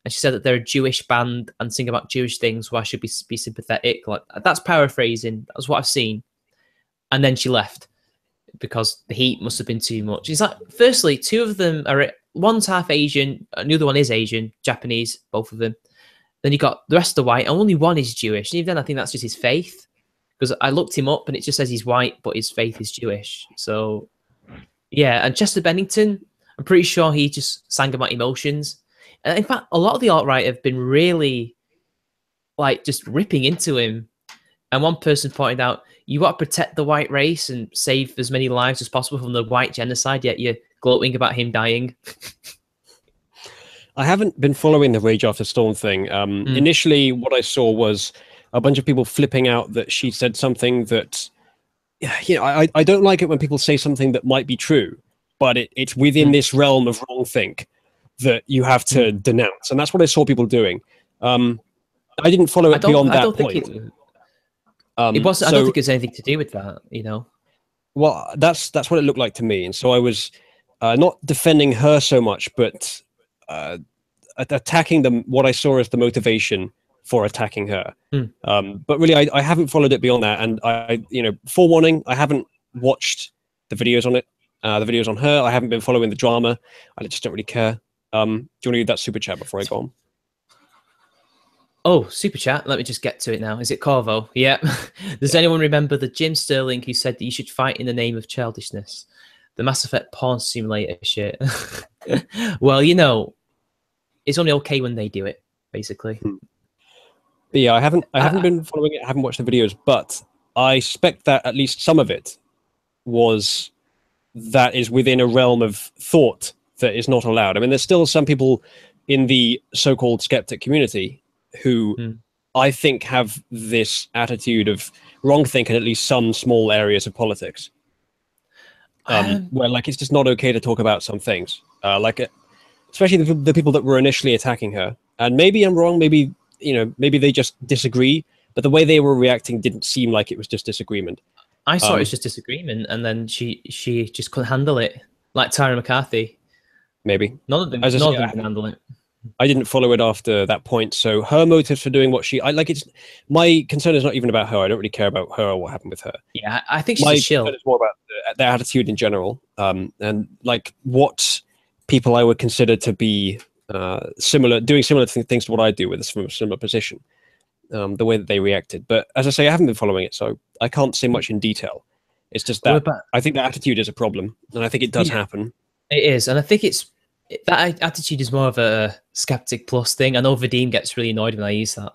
and she said that they're a Jewish band and sing about Jewish things, so I should be sympathetic. Like, that's paraphrasing. That's what I've seen. And then she left because the heat must have been too much. It's like, firstly, two of them are, one's half Asian, the other one is Asian, Japanese, both of them. Then you got the rest are white, and only one is Jewish. And even then, I think that's just his faith. Because I looked him up and it just says he's white, but his faith is Jewish. So, yeah. And Chester Bennington, I'm pretty sure he just sang about emotions. And in fact, a lot of the alt-right have been really, like, just ripping into him. And one person pointed out, you got to protect the white race and save as many lives as possible from the white genocide, yet you're gloating about him dying. I haven't been following the Rage After Storm thing. Initially, what I saw was a bunch of people flipping out that she said something that, you know, I don't like it when people say something that might be true, but it's within this realm of wrongthink that you have to denounce. And that's what I saw people doing. I didn't follow it beyond that point. It wasn't. I don't think it's anything to do with that, you know. Well, that's what it looked like to me. And so I was not defending her so much, but attacking them. What I saw as the motivation for attacking her. But really, I haven't followed it beyond that. And forewarning, I haven't watched the videos on it, the videos on her. I haven't been following the drama. I just don't really care. Do you want to read that super chat before I go on? Oh, super chat. Let me just get to it now. Is it Corvo? Yeah. Does anyone remember the Jim Sterling who said that you should fight in the name of childishness? The Mass Effect porn simulator shit. Well, you know, it's only okay when they do it, basically. But yeah, I haven't been following it. I haven't watched the videos, but I suspect that at least some of it is within a realm of thought that is not allowed. I mean, there's still some people in the so-called skeptic community who I think have this attitude of wrongthink in at least some small areas of politics, where like it's just not okay to talk about some things, especially the people that were initially attacking her. And maybe I'm wrong. Maybe they just disagree. But the way they were reacting didn't seem like it was just disagreement. I saw it was just disagreement, and then she just couldn't handle it, like Tara McCarthy. Maybe None of them can handle it. I didn't follow it after that point. So her motives for doing what my concern is not even about her. I don't really care about her or what happened with her. Yeah, I think she's a shill. It's more about their attitude in general, and like what people I would consider to be doing similar things to what I do with from a similar position. The way that they reacted. But as I say, I haven't been following it, so I can't say much in detail. It's just that I think the attitude is a problem, and I think it does happen. It is, and I think that attitude is more of a Skeptic Plus thing. I know Vadim gets really annoyed when I use that.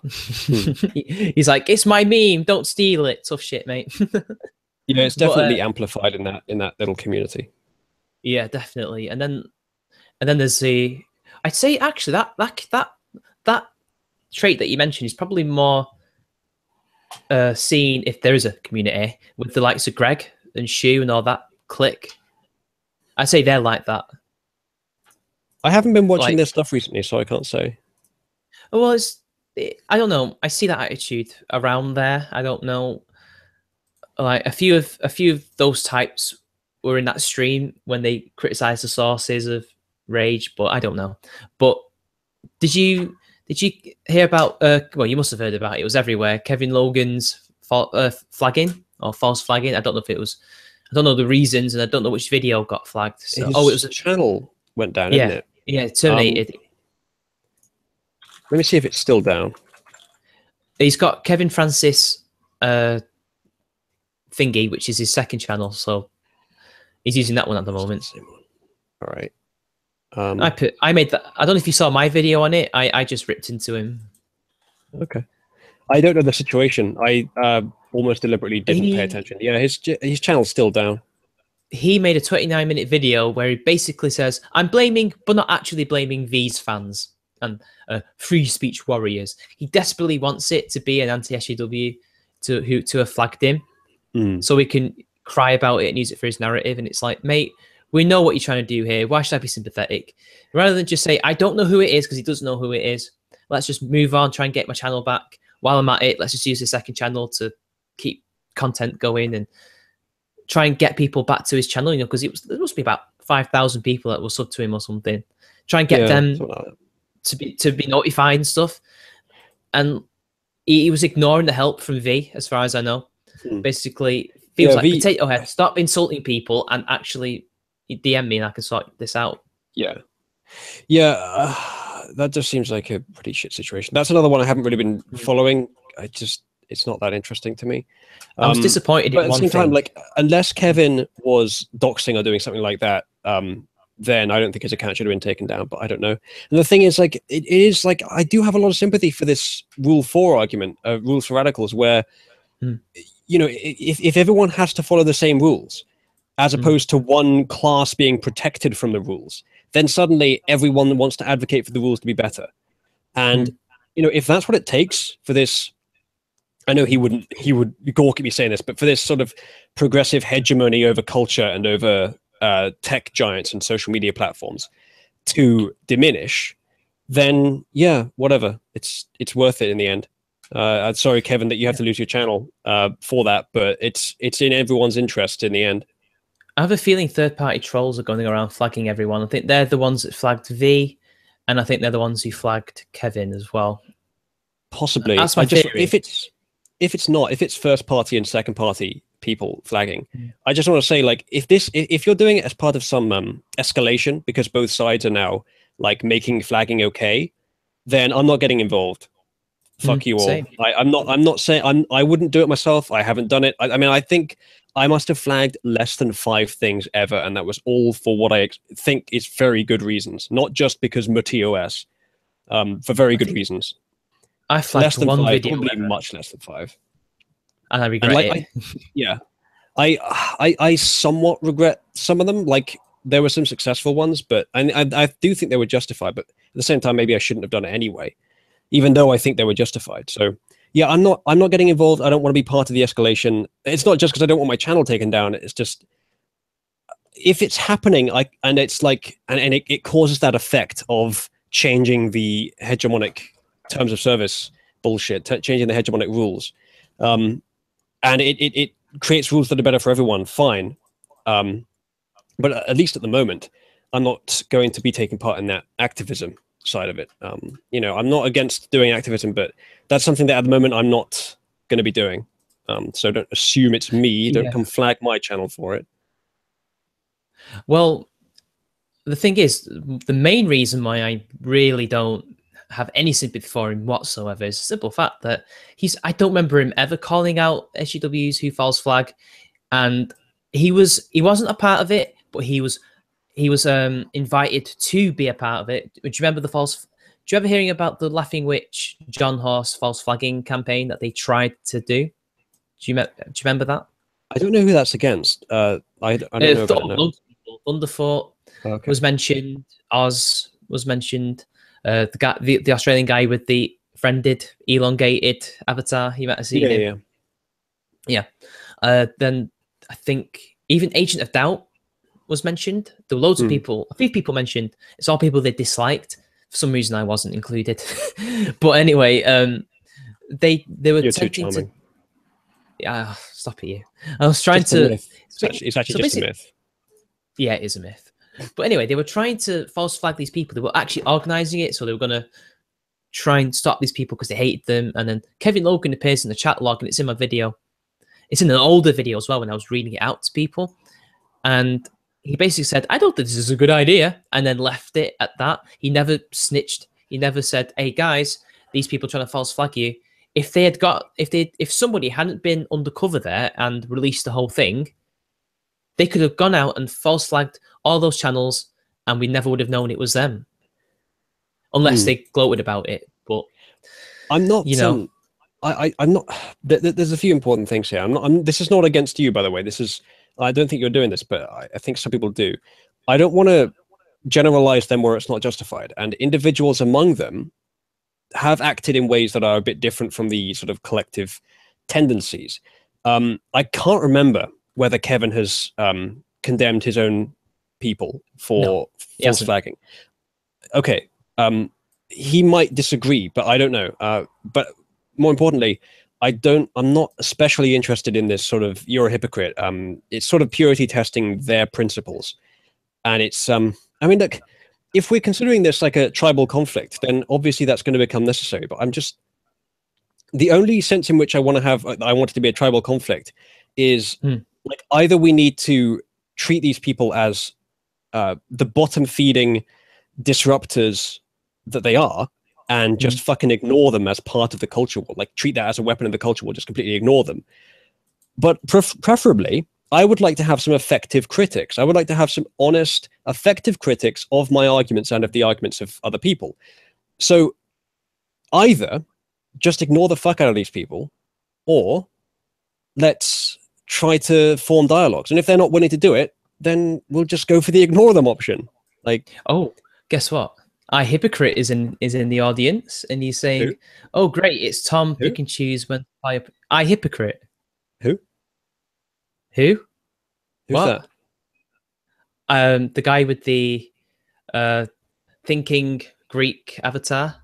He's like, "It's my meme, don't steal it." Tough shit, mate. Yeah, it's definitely amplified in that little community. Yeah, definitely. And then there's I'd say actually that trait that you mentioned is probably more seen if there is a community with the likes of Greg and Shu and all that clique. I'd say they're like that. I haven't been watching their stuff recently, so I can't say. Well, I don't know. I see that attitude around there. I don't know. Like a few of those types were in that stream when they criticized the sources of Rage, but I don't know. But did you hear about? Well, you must have heard about it. It was everywhere. Kevin Logan's flagging or false flagging. I don't know if it was. I don't know the reasons, and I don't know which video got flagged. So, it was a channel went down, yeah, isn't it? Yeah, it terminated. Let me see if it's still down. He's got Kevin Francis thingy, which is his second channel, so he's using that one at the moment. All right. I made that. I don't know if you saw my video on it. I just ripped into him. Okay. I don't know the situation. I almost deliberately didn't pay He attention. Yeah, his channel's still down. he made a 29-minute video where he basically says, "I'm blaming, but not actually blaming these fans and free speech warriors." He desperately wants it to be an anti-SJW to have flagged him, so he can cry about it and use it for his narrative. And it's like, mate, we know what you're trying to do here. Why should I be sympathetic? Rather than just say, I don't know who it is, because he doesn't know who it is. Let's just move on, try and get my channel back. While I'm at it, let's just use the second channel to keep content going and try and get people back to his channel, because there must be about 5,000 people that will sub to him or something. Try and get them to be notified and stuff. And he was ignoring the help from V, as far as I know. Basically, feels like potato head. Stop insulting people and actually DM me and I can sort this out. Yeah, that just seems like a pretty shit situation. That's another one I haven't really been following. It's not that interesting to me. I was disappointed. But at the same time, like, unless Kevin was doxing or doing something like that, then I don't think his account should have been taken down. But I don't know. And the thing is, like, it is like I do have a lot of sympathy for this Rule 4 argument, rules for radicals, where you know, if everyone has to follow the same rules, as opposed to one class being protected from the rules, then suddenly everyone wants to advocate for the rules to be better. And you know, if that's what it takes for this, I know he would gawk at me saying this, but for this sort of progressive hegemony over culture and over tech giants and social media platforms to diminish, then yeah, whatever. It's worth it in the end. I'm sorry, Kevin, that you have to lose your channel for that, but it's in everyone's interest in the end. I have a feeling third-party trolls are going around flagging everyone. I think they're the ones that flagged V, and I think they're the ones who flagged Kevin as well. Possibly. That's my theory. If it's first party and second party people flagging, I just want to say, like, if you're doing it as part of some escalation because both sides are now like making flagging okay, then I'm not getting involved. Fuck you all. Same. I'm not saying I wouldn't do it myself. I haven't done it. I mean, I think I must have flagged less than 5 things ever, and that was all for what I think is very good reasons, not just because MuTOS, for very good reasons. I flagged less than one 5, video, probably much less than 5, and I regret it. I somewhat regret some of them. Like, there were some successful ones, but I do think they were justified. But at the same time, maybe I shouldn't have done it anyway, even though I think they were justified. So yeah, I'm not getting involved. I don't want to be part of the escalation. It's not just because I don't want my channel taken down. It's just, if it's happening, and it's like, and it causes that effect of changing the hegemonic terms of service bullshit, changing the hegemonic rules, and it creates rules that are better for everyone, fine. But at least at the moment, I'm not going to be taking part in that activism side of it. You know, I'm not against doing activism, but that's something that at the moment I'm not going to be doing. So don't assume it's me. Don't come flag my channel for it. Well, the thing is, the main reason why I really don't have any sympathy for him whatsoever is the simple fact that I don't remember him ever calling out SJWs who false flag, and he wasn't a part of it, but he was invited to be a part of it. Do you remember do you ever hearing about the Laughing Witch John Horse false flagging campaign that they tried to do? Do you remember that? I don't know who that's against. I don't know about it now. Thunderfoot was mentioned. Oz was mentioned. The Australian guy with the friended, elongated avatar. You might have seen him. Yeah. Then I think even Agent of Doubt was mentioned. There were loads of people. A few people mentioned. It's all people they disliked. For some reason, I wasn't included. But anyway, they were attempting to. Yeah, stop it, you. I was trying to. It's actually just a myth. Yeah, it is a myth. But anyway, they were trying to false flag these people. They were actually organizing it, so they were going to try and stop these people because they hated them. And then Kevin Logan appears in the chat log, and it's in my video. It's in an older video as well when I was reading it out to people. And he basically said, I don't think this is a good idea, and then left it at that. He never snitched. He never said, hey, guys, these people trying to false flag you. If somebody hadn't been undercover there and released the whole thing, they could have gone out and false flagged all those channels, and we never would have known it was them, unless they gloated about it. But I'm not, I'm not. There's a few important things here. This is not against you, by the way. This is. I don't think you're doing this, but I think some people do. I don't want to generalize them where it's not justified, and individuals among them have acted in ways that are a bit different from the sort of collective tendencies. I can't remember whether Kevin has condemned his own people for false flagging. Okay, he might disagree, but I don't know. But more importantly, I'm not especially interested in this sort of you're a hypocrite. It's sort of purity testing their principles, and it's I mean, look, if we're considering this like a tribal conflict, then obviously that's going to become necessary. But I'm just the only sense in which I want it to be a tribal conflict is like either we need to treat these people as the bottom feeding disruptors that they are, and just fucking ignore them as part of the culture war, like treat that as a weapon of the culture war, just completely ignore them. But preferably, I would like to have some effective critics. I would like to have some honest, effective critics of my arguments and of the arguments of other people. So either just ignore the fuck out of these people, or let's try to form dialogues. And if they're not willing to do it, then we'll just go for the ignore them option. Like, oh, guess what? I hypocrite is in the audience, and he's saying, who? "Oh, great, it's Tom. Who? Pick and choose when I hypocrite." Who? Who? Who's what? that? The guy with the thinking Greek avatar.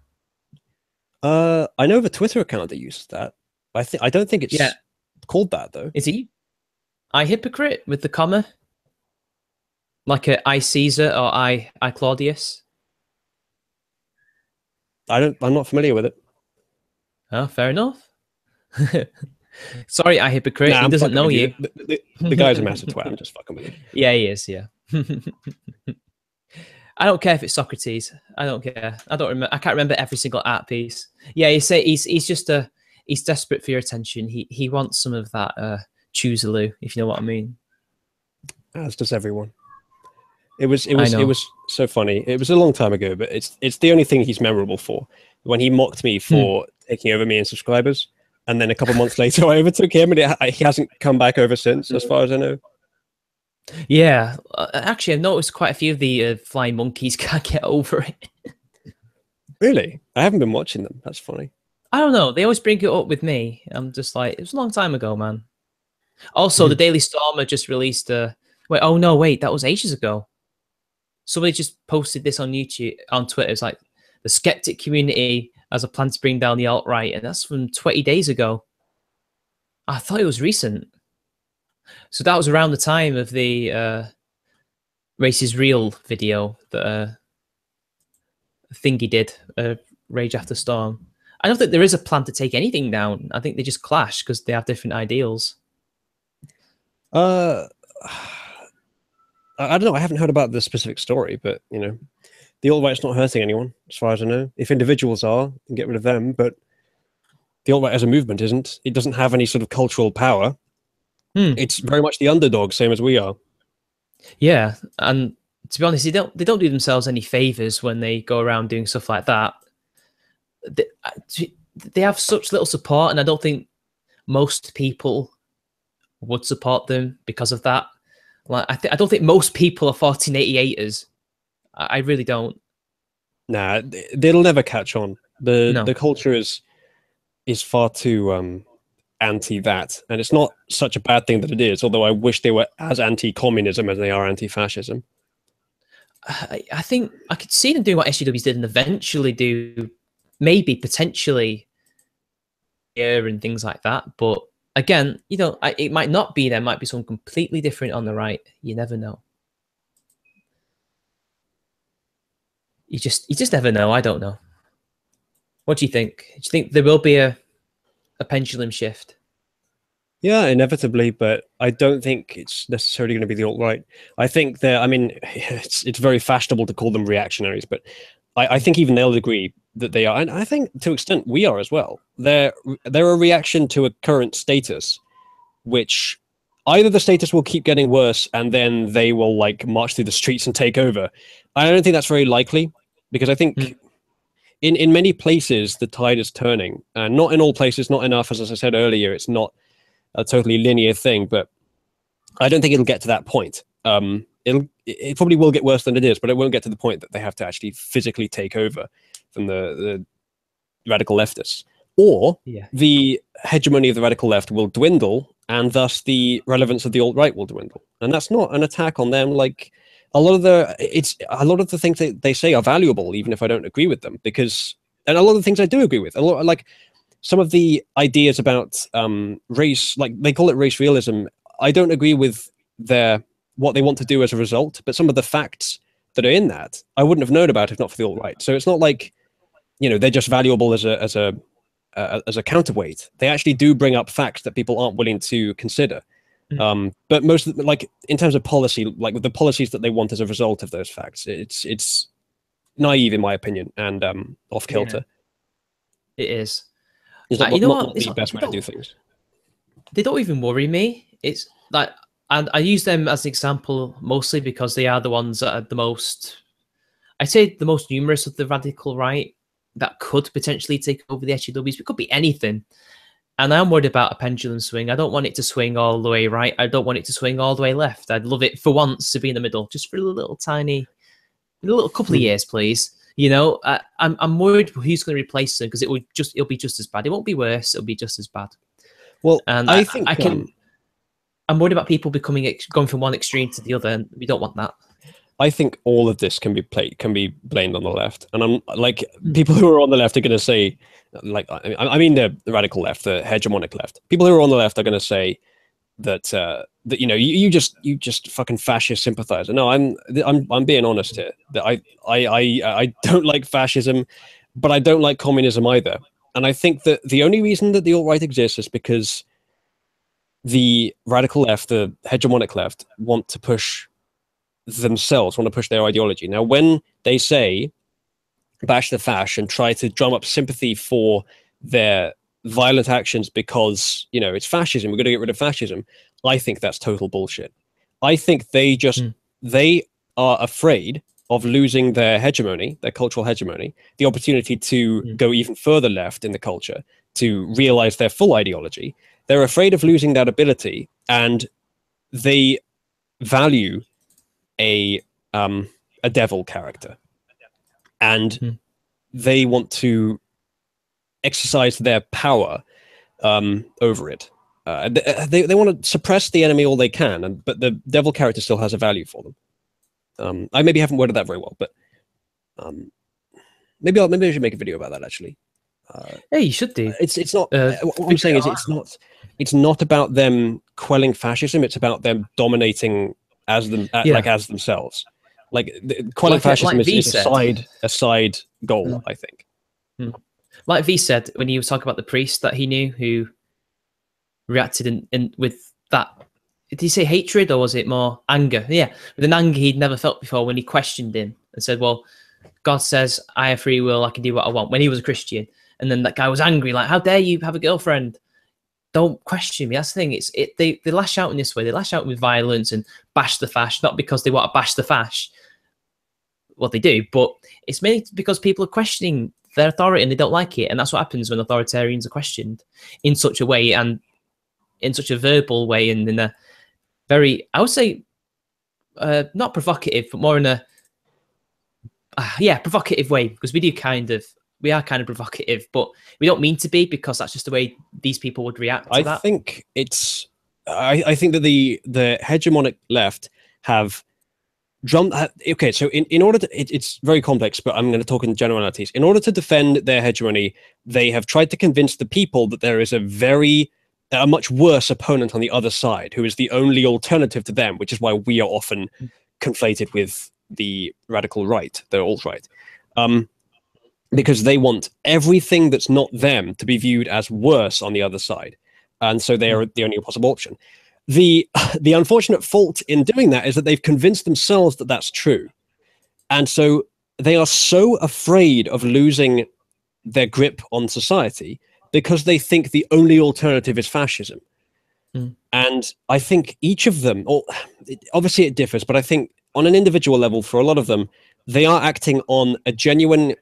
I know of a Twitter account that uses that. I don't think it's called that though. Is he? I hypocrite with the comma, like a I Caesar or I Claudius. I'm not familiar with it. Oh, fair enough. Sorry, I hypocrite. Nah, he doesn't know you. The guy's a massive twat. I'm just fucking with him. Yeah, he is. Yeah. I don't care if it's Socrates. I don't care. I don't remember. I can't remember every single art piece. Yeah, he's just he's desperate for your attention. He wants some of that Cthulu, if you know what I mean. As does everyone. It was so funny. It was a long time ago, but it's the only thing he's memorable for. When he mocked me for taking over me and subscribers, and then a couple months later I overtook him, and he hasn't come back over since, as far as I know. Yeah, actually, I've noticed quite a few of the flying monkeys can't get over it. Really? I haven't been watching them. That's funny. I don't know. They always bring it up with me. I'm just like, it was a long time ago, man. Also, the Daily Stormer just released wait, oh no, wait, that was ages ago. Somebody just posted this on YouTube, on Twitter. It's like, the Skeptic community has a plan to bring down the alt-right, and that's from 20 days ago. I thought it was recent. So that was around the time of the Race is Real video that Thingy did, Rage After Storm. I don't think there is a plan to take anything down. I think they just clash because they have different ideals. I don't know. I haven't heard about the specific story, but you know, the alt-right's not hurting anyone, as far as I know. If individuals are, then get rid of them. But the alt-right as a movement isn't. It doesn't have any sort of cultural power. It's very much the underdog, same as we are. Yeah, and to be honest, they don't do themselves any favors when they go around doing stuff like that. They have such little support, and I don't think most people would support them because of that. Like, I don't think most people are 1488ers. I really don't. Nah, they'll never catch on. The culture is far too anti that, and it's not such a bad thing that it is. Although I wish they were as anti-communism as they are anti-fascism. I think I could see them doing what SJWs did, and eventually do maybe potentially and things like that. But again, you know, it might not be. There might be something completely different on the right. You never know. You just never know. I don't know. What do you think? Do you think there will be a pendulum shift? Yeah, inevitably, but I don't think it's necessarily going to be the alt-right. I think I mean, it's very fashionable to call them reactionaries, but I think even they'll agree that they are, and I think to an extent we are as well. They're a reaction to a current status, which either the status will keep getting worse and then they will like march through the streets and take over. I don't think that's very likely, because I think in many places the tide is turning, and not in all places, not enough. As I said earlier, it's not a totally linear thing, but I don't think it'll get to that point. It probably will get worse than it is, but it won't get to the point that they have to actually physically take over from the radical leftists, or the hegemony of the radical left will dwindle, and thus the relevance of the alt-right will dwindle. And that's not an attack on them. Like a lot of the things they say are valuable, even if I don't agree with them, and a lot of the things I do agree with. A lot, like some of the ideas about race, like they call it race realism. I don't agree with what they want to do as a result, but some of the facts that are in that I wouldn't have known about if not for the alt-right. So it's not like, they're just valuable as a counterweight. They actually do bring up facts that people aren't willing to consider. But most of like in terms of policy, like with the policies that they want as a result of those facts, it's naive in my opinion, and off kilter. It is. It's not, not the best way to do things. They don't even worry me. It's like, and I use them as an example mostly because they are the ones that are the most, I'd say the most numerous of the radical right that could potentially take over the SJWs. It could be anything. And I'm worried about a pendulum swing. I don't want it to swing all the way right. I don't want it to swing all the way left. I'd love it for once to be in the middle, just for a little couple of years, please. I'm worried who's going to replace them, because it'll be just as bad. It won't be worse. It'll be just as bad. Well, and I think I'm worried about people going from one extreme to the other, and we don't want that. I think all of this can be blamed on the left, and I'm like, people who are on the left are going to say, like, I mean the radical left, the hegemonic left. People who are on the left are going to say that you just fucking fascist sympathizer. No, I'm being honest here. That I don't like fascism, but I don't like communism either. And I think that the only reason that the alt-right exists is because the radical left, the hegemonic left, want to push their ideology. Now, when they say bash the fash and try to drum up sympathy for their violent actions because, it's fascism, we're going to get rid of fascism, I think that's total bullshit. I think they are afraid of losing their hegemony, their cultural hegemony, the opportunity to go even further left in the culture, to realize their full ideology. They're afraid of losing that ability, and they value a devil character, and they want to exercise their power over it. They want to suppress the enemy all they can, but the devil character still has a value for them. I maybe haven't worded that very well, but maybe I should make a video about that actually. Yeah, you should do. It's not. What I'm saying is it's not about them quelling fascism. It's about them dominating as themselves. Like quelling fascism is a side goal, I think. Like V said when he was talking about the priest that he knew who reacted in with that. Did he say hatred or was it more anger? Yeah, with an anger he'd never felt before when he questioned him and said, "Well, God says I have free will. I can do what I want." When he was a Christian, and then that guy was angry, like, "How dare you have a girlfriend? Don't question me." That's the thing. They lash out in this way. They lash out with violence and bash the fash, not because they want to bash the fash. Well, they do, but it's mainly because people are questioning their authority and they don't like it. And that's what happens when authoritarians are questioned in such a way, and in such a verbal way, and in a very, I would say, not provocative, but more in a provocative way, because we are kind of provocative, but we don't mean to be, because that's just the way these people would react to that. I think that the hegemonic left have drummed. Okay, so in order to, it's very complex, but I'm going to talk in generalities. In order to defend their hegemony, they have tried to convince the people that there is a much worse opponent on the other side, who is the only alternative to them, which is why we are often conflated with the radical right, the alt-right. Because they want everything that's not them to be viewed as worse on the other side. And so they are the only possible option. The unfortunate fault in doing that is that they've convinced themselves that that's true. And so they are so afraid of losing their grip on society because they think the only alternative is fascism. And I think each of them, obviously it differs, but I think on an individual level, for a lot of them, they are acting on a genuine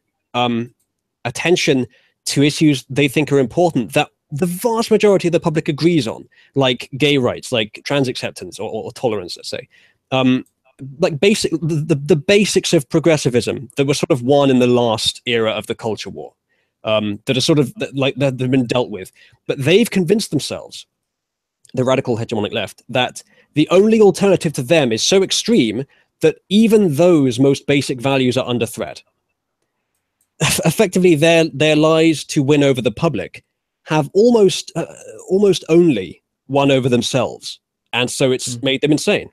attention to issues they think are important that the vast majority of the public agrees on, like gay rights, like trans acceptance or tolerance, let's say. Like the basics of progressivism that were sort of won in the last era of the culture war, that are sort of like that have been dealt with. But they've convinced themselves, the radical hegemonic left, that the only alternative to them is so extreme that even those most basic values are under threat. Effectively, their lies to win over the public have almost only won over themselves, and so it's made them insane.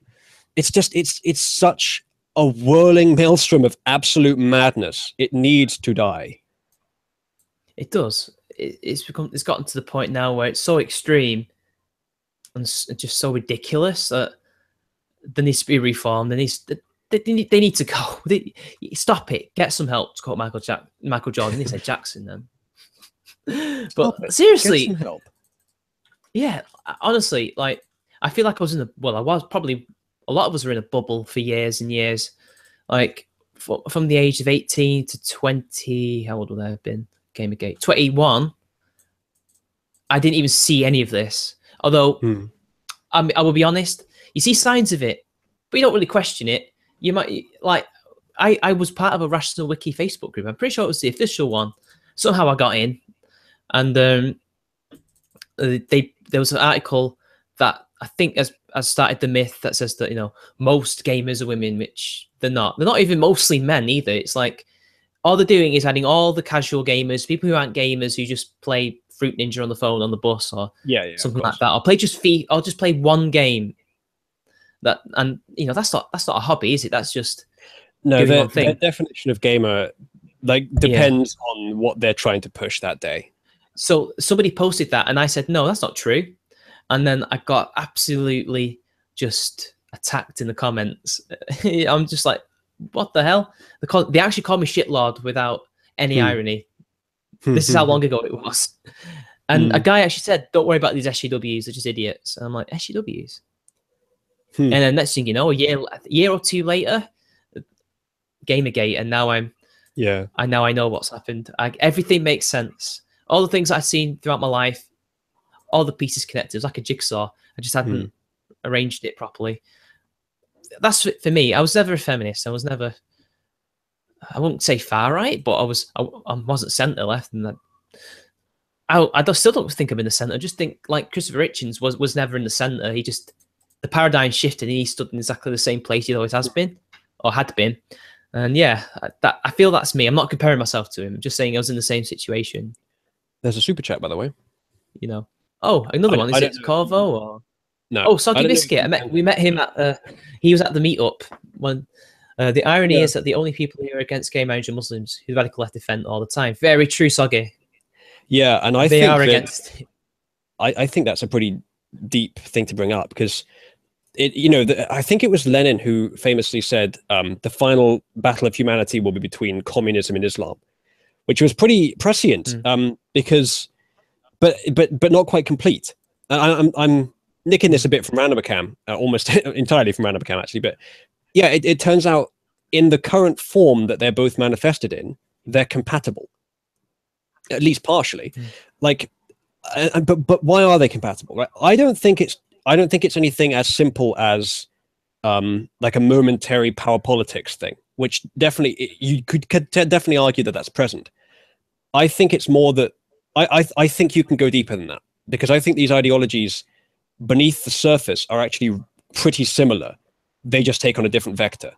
It's such a whirling maelstrom of absolute madness. It needs to die. It does. It's gotten to the point now where it's so extreme and just so ridiculous that there needs to be reform. They need to go. Stop it. Get some help. To quote Michael Jordan. He said Jackson then. But seriously, get some help. Yeah, honestly, like I feel like I was I was probably, a lot of us were in a bubble for years and years. Like from the age of 18 to 20, how old would I have been? Gamergate 21. I didn't even see any of this. Although I will be honest, you see signs of it, but you don't really question it. You might like I was part of a Rational Wiki Facebook group. I'm pretty sure it was the official one. Somehow I got in, and there was an article that I think has started the myth that says that, you know, most gamers are women, which they're not. They're not even mostly men either. It's like all they're doing is adding all the casual gamers, people who aren't gamers, who just play Fruit Ninja on the phone on the bus or something like that. I'll just play one game. That, and you know, that's not a hobby, is it? That's just their definition of gamer depends on what they're trying to push that day. So somebody posted that, and I said, no, that's not true. And then I got absolutely just attacked in the comments. I'm just like, what the hell? They actually called me shitlord without any irony. This is how long ago it was. And a guy actually said, don't worry about these SJWs, they're just idiots. And I'm like, SJWs? And then next thing you know, a year or two later, Gamergate, and now I know what's happened. Everything makes sense. All the things I've seen throughout my life, all the pieces connected. It was like a jigsaw. I just hadn't arranged it properly. That's for me. I was never a feminist. I was never, I wouldn't say far right, but I wasn't centre left. And I still don't think I'm in the centre. I just think like Christopher Hitchens was never in the centre. The paradigm shifted and he stood in exactly the same place he always has been or had been. And yeah, I feel that's me. I'm not comparing myself to him. I'm just saying I was in the same situation. There's a super chat, by the way. You know. Oh, another one. Is it Corvo or no? Oh, Soggy Biscuit. We met him at. He was at the meetup. When the irony is that the only people who are against gay marriage are Muslims who the radical left defend all the time. Very true, Soggy. Yeah, and I think that's a pretty deep thing to bring up because I think it was Lenin who famously said the final battle of humanity will be between communism and Islam, which was pretty prescient because, but not quite complete. I'm nicking this a bit from Randomacam, almost entirely from Randomacam actually, but yeah, it turns out in the current form that they're both manifested in, they're compatible, at least partially. Like, but why are they compatible? Right? I don't think it's anything as simple as like a momentary power politics thing, which definitely you could definitely argue that that's present. I think it's more that I think you can go deeper than that because I think these ideologies beneath the surface are actually pretty similar. They just take on a different vector.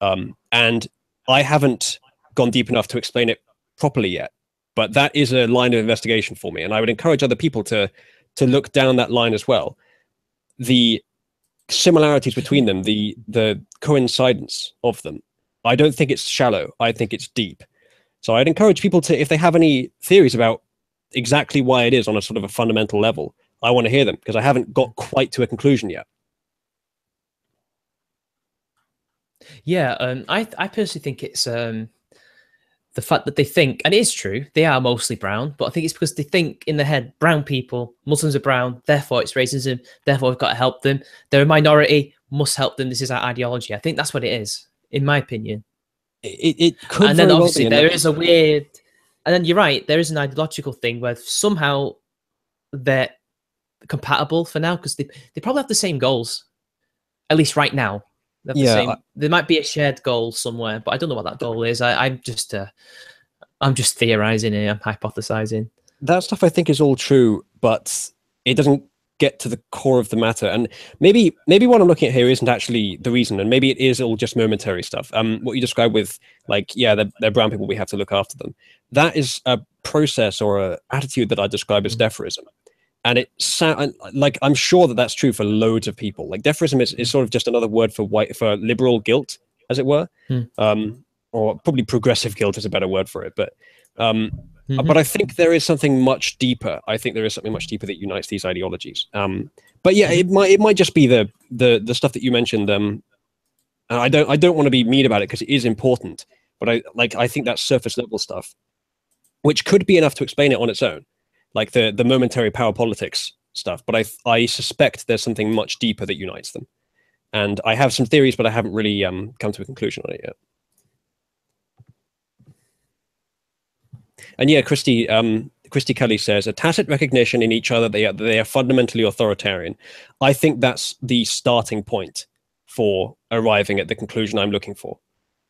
And I haven't gone deep enough to explain it properly yet, but that is a line of investigation for me. And I would encourage other people to look down that line as well. The similarities between them, the coincidence of them. I don't think it's shallow. I think it's deep. So I'd encourage people to, if they have any theories about exactly why it is on a sort of a fundamental level, I want to hear them because I haven't got quite to a conclusion yet. Yeah, I personally think it's the fact that they think, and it is true, they are mostly brown, but I think it's because they think in their head, brown people, Muslims are brown, therefore it's racism, therefore we've got to help them. They're a minority, must help them. This is our ideology. I think that's what it is, in my opinion. It could, and then obviously there is a weird, And then you're right, there is an ideological thing where somehow they're compatible for now, because they probably have the same goals, at least right now. They have the same. There might be a shared goal somewhere, but I don't know what that goal is. I'm just theorizing here. I'm hypothesizing. That stuff I think is all true, but it doesn't get to the core of the matter. And maybe what I'm looking at here isn't actually the reason, and maybe it is all just momentary stuff. What you describe with, like, yeah, they're brown people, we have to look after them. That is a process or a attitude that I describe as deferism. And it like, I'm sure that that's true for loads of people. Like, deferism is sort of just another word for liberal guilt, as it were, or probably progressive guilt is a better word for it. But I think there is something much deeper. I think there is something much deeper that unites these ideologies. But yeah, it might just be the stuff that you mentioned. And I don't want to be mean about it because it is important. But I think that's surface level stuff, which could be enough to explain it on its own, like the momentary power politics stuff. But I suspect there's something much deeper that unites them. And I have some theories, but I haven't really come to a conclusion on it yet. And yeah, Christy Kelly says, a tacit recognition in each other they are fundamentally authoritarian. I think that's the starting point for arriving at the conclusion I'm looking for.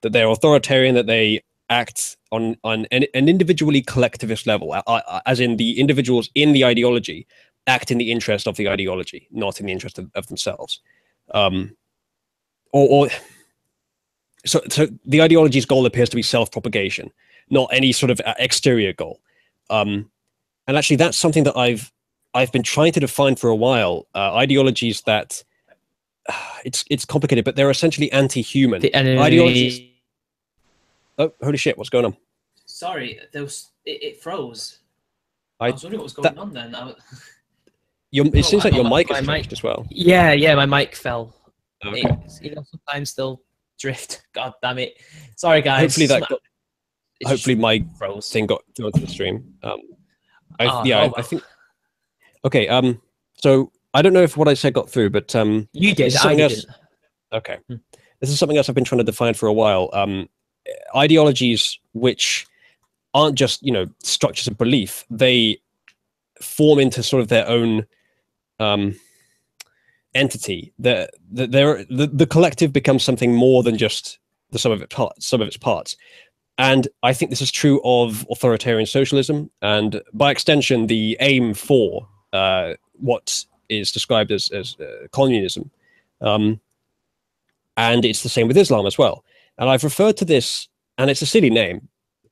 That they're authoritarian, that they act on an individually collectivist level, as in the individuals in the ideology act in the interest of the ideology, not in the interest of themselves. So the ideology's goal appears to be self-propagation, not any sort of exterior goal. And actually, that's something that I've been trying to define for a while. Ideologies that it's complicated, but they're essentially anti-human. The enemy. Ideologies. Oh, holy shit! What's going on? Sorry, it froze. I was wondering what was going on then. It seems like your mic is changed as well. Yeah, my mic fell. Okay. Sometimes they'll drift. God damn it! Sorry, guys. Hopefully my thing got thrown to the stream. I think. Okay. So I don't know if what I said got through, but you did. I didn't. Okay. This is something else I've been trying to define for a while. Ideologies which aren't just structures of belief, they form into sort of their own entity. The collective becomes something more than just the sum of its parts. And I think this is true of authoritarian socialism, and by extension, the aim for what is described as communism. And it's the same with Islam as well. And I've referred to this, and it's a silly name,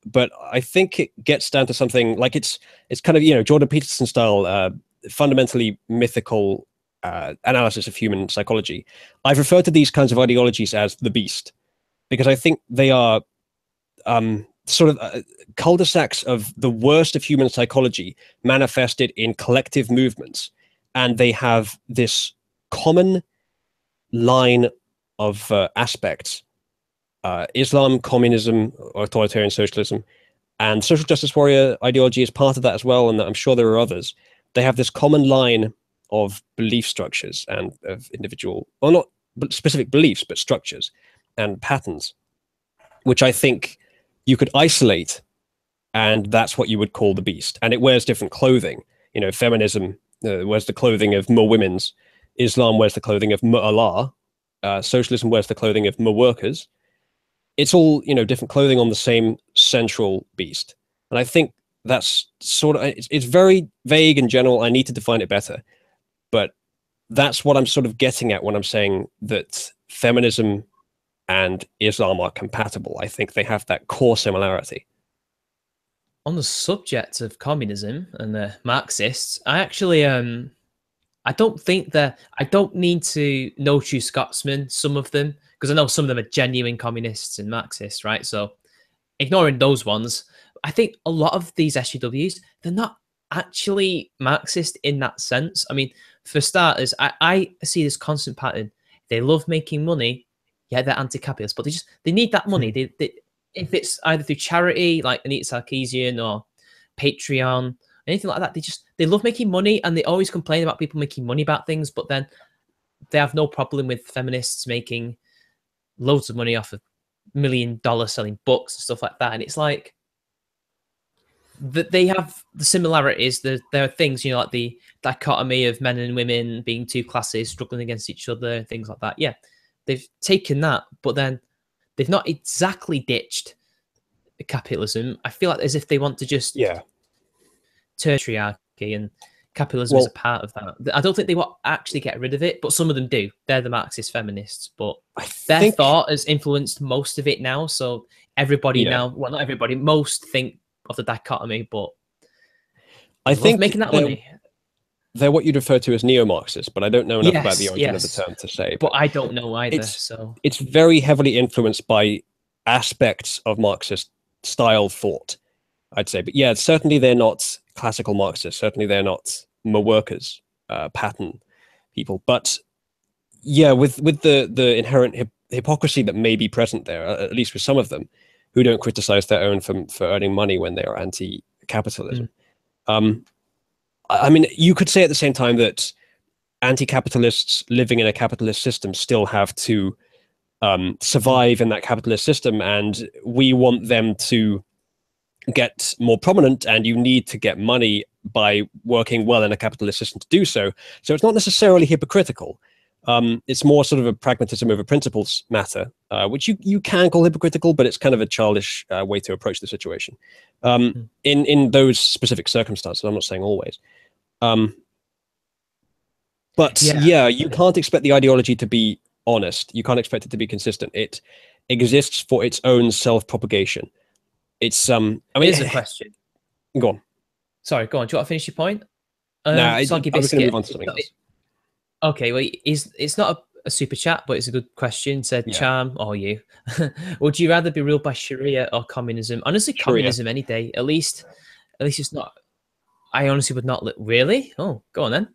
but I think it gets down to something like it's kind of Jordan Peterson style, fundamentally mythical analysis of human psychology. I've referred to these kinds of ideologies as the beast, because I think they are sort of cul-de-sacs of the worst of human psychology manifested in collective movements, and they have this common line of aspects. Islam, communism, authoritarian socialism, and social justice warrior ideology is part of that as well, and I'm sure there are others. They have this common line of belief structures and of individual, well, not specific beliefs, but structures and patterns, which I think you could isolate, and that's what you would call the beast. And it wears different clothing. Feminism wears the clothing of more women's. Islam wears the clothing of Allah. Socialism wears the clothing of more workers. It's all different clothing on the same central beast. And I think that's sort of it's very vague and general. I need to define it better, but that's what I'm sort of getting at when I'm saying that feminism and Islam are compatible. I think they have that core similarity. On the subject of communism and the Marxists, I actually I don't need to know true Scotsman, some of them, because I know some of them are genuine communists and Marxists, right? So ignoring those ones, I think a lot of these SJWs, they're not actually Marxist in that sense. I mean, for starters, I see this constant pattern. They love making money. Yeah, they're anti-capitalist, but they need that money. They if it's either through charity, like Anita Sarkeesian, or Patreon, anything like that, they love making money, and they always complain about people making money about things, but then they have no problem with feminists making loads of money off of $1 million selling books and stuff like that. And it's like, that they have the similarities. There are things, like the dichotomy of men and women being two classes struggling against each other, things like that. Yeah, they've taken that, but then they've not exactly ditched capitalism. I feel like as if they want to just patriarchy, and capitalism is a part of that. I don't think they will actually get rid of it, but some of them do. They're the Marxist feminists, but their thought has influenced most of it now. So everybody now, well, not everybody, most think of the dichotomy, but I think making that money. They're what you'd refer to as neo-Marxists, but I don't know enough about the origin of the term to say. But I don't know either. So it's very heavily influenced by aspects of Marxist style thought, I'd say. But yeah, certainly they're not classical Marxists. Certainly they're not workers, pattern people. But yeah, with the inherent hypocrisy that may be present there, at least with some of them, who don't criticize their own for earning money when they are anti-capitalism. I mean, you could say at the same time that anti-capitalists living in a capitalist system still have to survive in that capitalist system, and we want them to get more prominent, and you need to get money by working well in a capitalist system to do so. So it's not necessarily hypocritical. It's more sort of a pragmatism over principles matter, which you can call hypocritical, but it's kind of a childish way to approach the situation in those specific circumstances. I'm not saying always. But yeah, you can't expect the ideology to be honest. You can't expect it to be consistent. It exists for its own self-propagation. It's I mean, here's a question. Go on. Sorry, go on. Do you want to finish your point? I was going to move on to something else. Okay, well, it's not a super chat, but it's a good question. Said Charm, or you. Would you rather be ruled by Sharia or communism? Honestly, communism any day. At least it's not. I honestly would not. Really? Oh, go on then.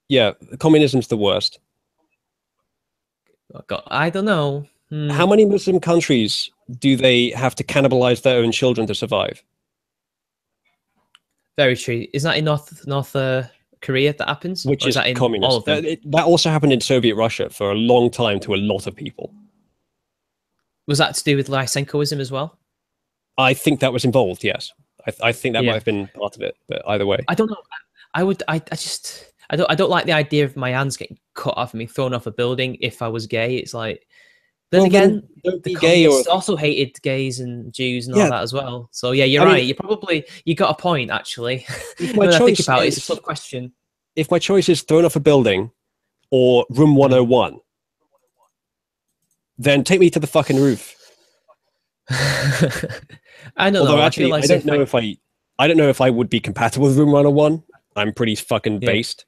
Yeah, communism's the worst. God, I don't know. How many Muslim countries do they have to cannibalize their own children to survive? Very true. Is that in North Korea that happens? Which is that in communist. all of them? That also happened in Soviet Russia for a long time to a lot of people. Was that to do with Lysenkoism as well? I think that was involved, yes. I think that might have been part of it, but either way. I don't know. I don't like the idea of my hands getting cut off and me thrown off a building if I was gay. It's like, then again, the communists also hated gays and Jews and all that as well. So yeah, you're right. You got a point, actually. When I think about it, it's a tough question. If my choice is thrown off a building or room 101, then take me to the fucking roof. I don't know. Actually, I don't know if I would be compatible with room 101. I'm pretty fucking based.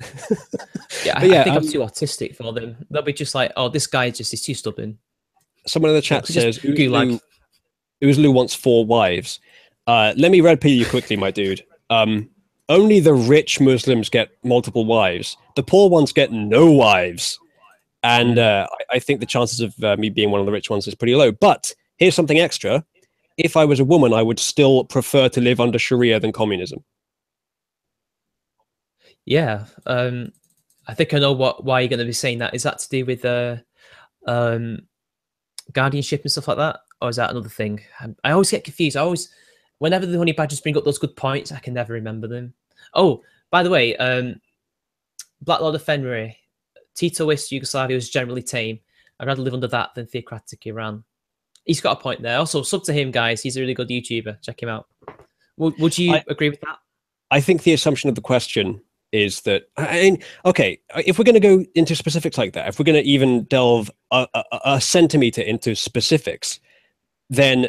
I think I'm too autistic for them. They'll be just like, oh, this guy is too stubborn. Someone in the chat says Uzlu wants 4 wives. Let me red pill you quickly, my dude. Only the rich Muslims get multiple wives. The poor ones get no wives. And I think the chances of me being one of the rich ones is pretty low. But here's something extra. If I was a woman, I would still prefer to live under Sharia than communism. Yeah, I think I know why you're going to be saying that. Is that to do with guardianship and stuff like that, or is that another thing? I always get confused. Whenever the honey badgers bring up those good points, I can never remember them. Oh, by the way, Black Lord of Fenrir, Titoist Yugoslavia was generally tame. I'd rather live under that than theocratic Iran. He's got a point there. Also, sub to him, guys. He's a really good YouTuber. Check him out. Would you agree with that? I think the assumption of the question is that, okay, if we're going to go into specifics like that, if we're going to even delve a centimeter into specifics, then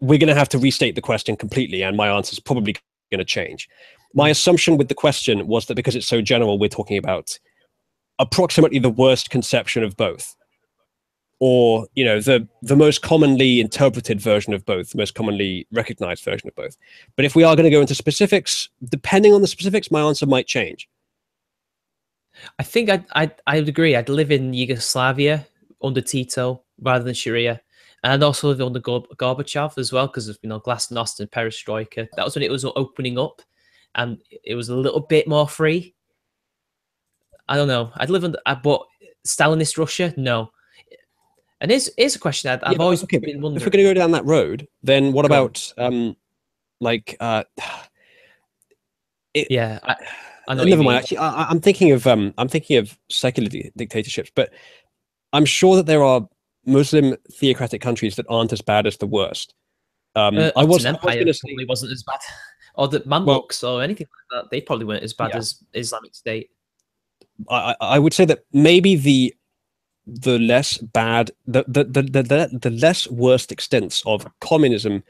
we're going to have to restate the question completely, and my answer is probably going to change. My assumption with the question was that because it's so general, we're talking about approximately the worst conception of both, or the most commonly interpreted version of both, the most commonly recognized version of both. But if we are going to go into specifics, depending on the specifics, my answer might change. I think I'd agree. I'd live in Yugoslavia under Tito rather than Sharia, and I'd also live under Gorbachev as well, because of Glasnost and Perestroika. That was when it was opening up, and it was a little bit more free. I don't know. I'd live under, but Stalinist Russia, no. And here's a question I've always been wondering. If we're going to go down that road, then what about Like, Yeah, I know what you never mind. mean. Actually, I'm thinking of secular dictatorships, but I'm sure that there are Muslim theocratic countries that aren't as bad as the worst. Ottoman I was Empire going to say, probably wasn't as bad, or the well, Mamluks or anything like that. They probably weren't as bad yeah, as Islamic State. I would say that maybe the less bad, the less worst extents of communism